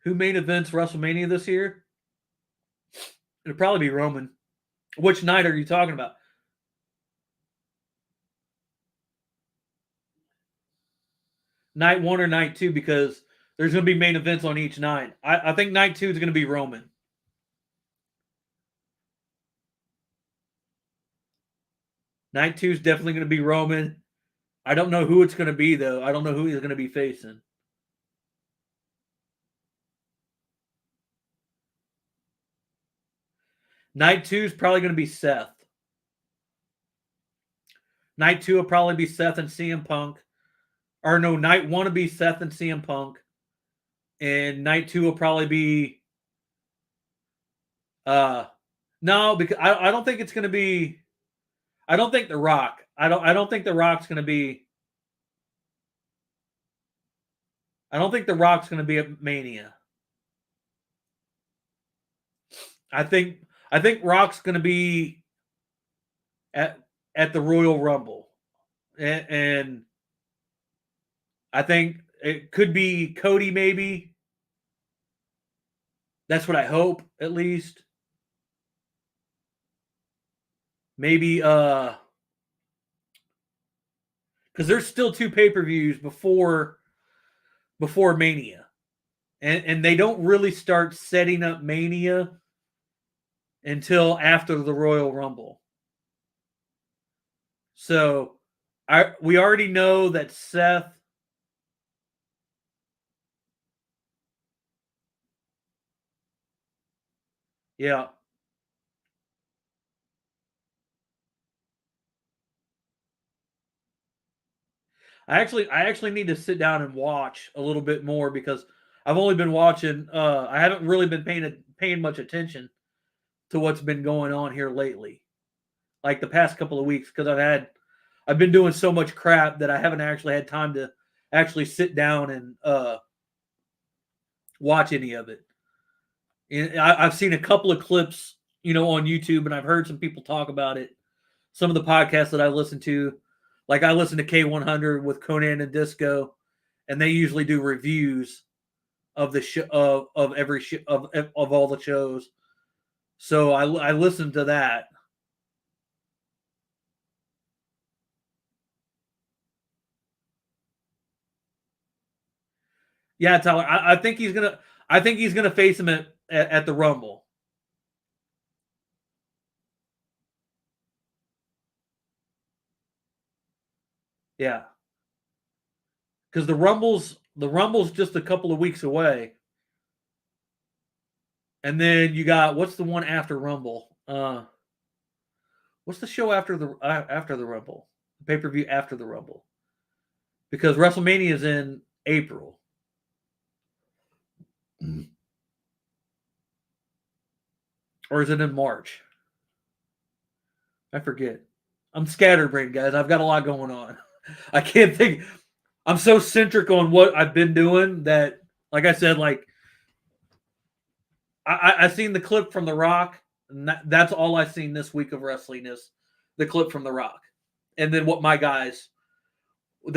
[SPEAKER 1] Who main events WrestleMania this year? It'll probably be Roman. Which night are you talking about? Night one or night two? Because there's going to be main events on each night. I think night two is going to be Roman. Night two is definitely going to be Roman. I don't know who it's going to be, though. I don't know who he's going to be facing. Night two is probably going to be Seth. Night two will probably be Seth and CM Punk. Or no, night one will be Seth and CM Punk. And night two will probably be no, because I don't think it's gonna be, I don't think The Rock. I don't think The Rock's gonna be, I don't think The Rock's gonna be at Mania. I think Rock's gonna be at the Royal Rumble. And I think it could be Cody, maybe. That's what I hope, at least. Maybe because there's still two pay-per-views before Mania. And they don't really start setting up Mania until after the Royal Rumble. So we already know that Seth, yeah. I actually need to sit down and watch a little bit more because I've only been watching. I haven't really been paying much attention to what's been going on here lately, like the past couple of weeks, because I've been doing so much crap that I haven't actually had time to actually sit down and watch any of it. And I've seen a couple of clips, on YouTube, and I've heard some people talk about it. Some of the podcasts that I listen to, like I listen to K100 with Conan and Disco, and they usually do reviews of the show of every of all the shows. So I listened to that. Yeah, Tyler, I think he's gonna face him at the Rumble. Yeah, because the Rumble's just a couple of weeks away, and then you got what's the one after Rumble? What's the show after the Rumble? Pay per view after the Rumble? Because WrestleMania is in April, or is it in March? I forget. I'm scatterbrained, guys. I've got a lot going on. I can't think. I'm so centric on what I've been doing that, like I said, like I seen the clip from The Rock, and that's all I've seen this week of wrestling is the clip from The Rock, and then the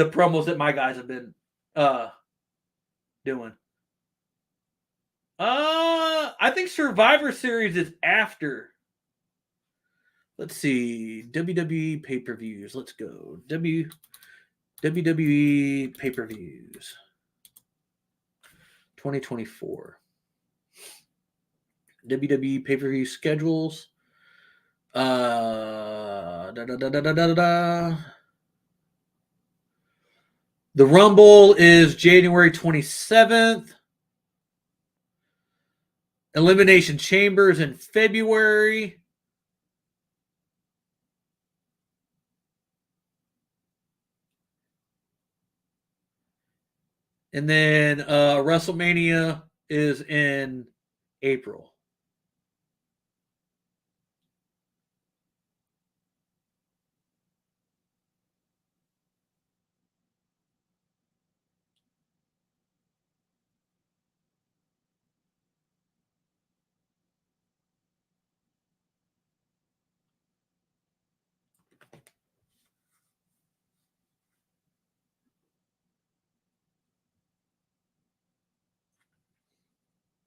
[SPEAKER 1] promos that my guys have been uh doing. I think Survivor Series is after. Let's see, WWE pay per views. Let's go WWE pay per views 2024. WWE pay per view schedules. Da, da, da, da, da, da, da. The Rumble is January 27th. Elimination Chambers in February. And then WrestleMania is in April.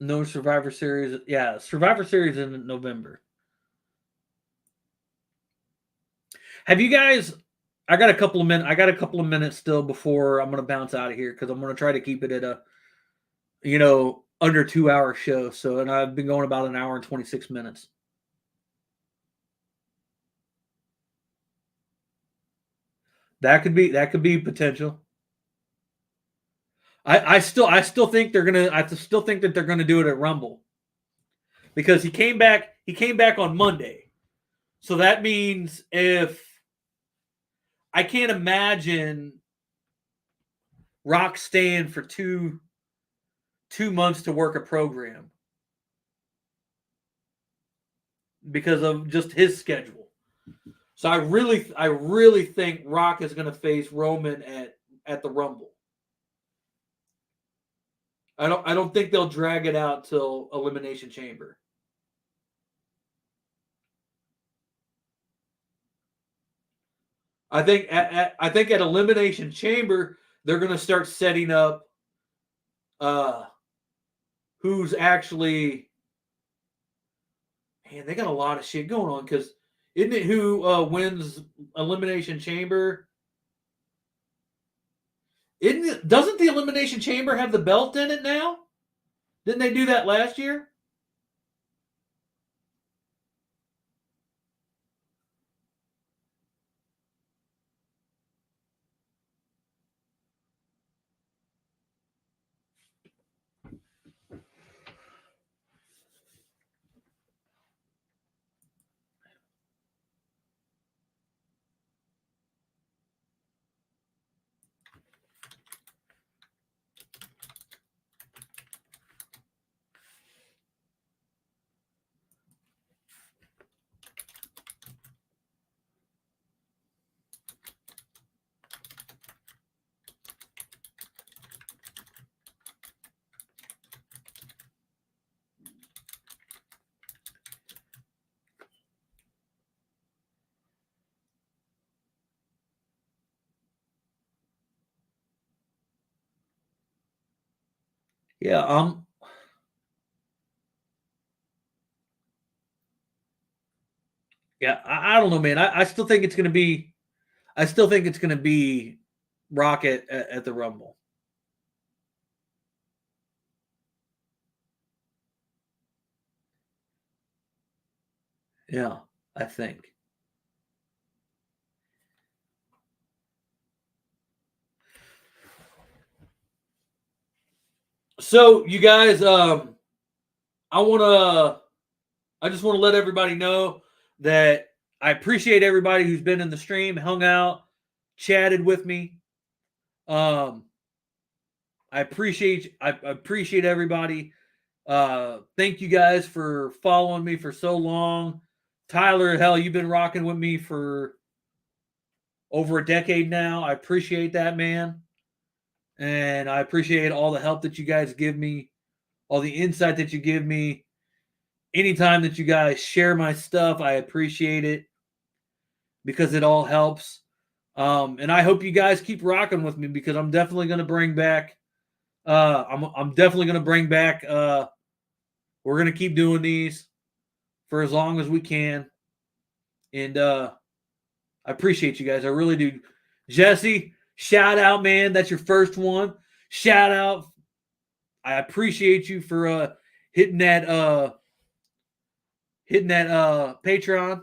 [SPEAKER 1] No Survivor Series. Yeah, Survivor Series in November. Have you guys? I got a couple of minutes. I got a couple of minutes still before I'm going to bounce out of here because I'm going to try to keep it at a, under 2 hour show. So, and I've been going about an hour and 26 minutes. That could be potential. I still think they're gonna. I still think that they're gonna do it at Rumble because he came back. He came back on Monday, so that means if I can't imagine Rock staying for two months to work a program because of just his schedule. So I really think Rock is going to face Roman at the Rumble. I don't think they'll drag it out till Elimination Chamber. I think at Elimination Chamber they're going to start setting up uh who's actually, man, they got a lot of shit going on because isn't it who wins Elimination Chamber? Doesn't the Elimination Chamber have the belt in it now? Didn't they do that last year? Yeah, yeah, I don't know, man. I still think it's gonna be I still think it's gonna be Rocket at the Rumble. Yeah, I think. So you guys, I wanna I just want to let everybody know that I appreciate everybody who's been in the stream, hung out, chatted with me. Um, I appreciate everybody. Thank you guys for following me for so long. Tyler, hell, you've been rocking with me for over a decade now. I appreciate that, man. And I appreciate all the help that you guys give me, all the insight that you give me. Anytime that you guys share my stuff, I appreciate it because it all helps. And I hope you guys keep rocking with me because I'm definitely going to bring back. I'm definitely going to bring back. We're going to keep doing these for as long as we can, and I appreciate you guys. I really do. Jesse, shout out, man. That's your first one. Shout out. I appreciate you for hitting that Patreon.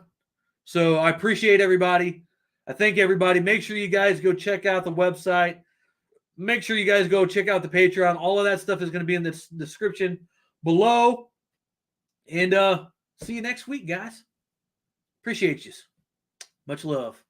[SPEAKER 1] So I appreciate everybody. I thank everybody. Make sure you guys go check out the website. Make sure you guys go check out the Patreon. All of that stuff is going to be in the description below. And see you next week, guys. Appreciate you. Much love.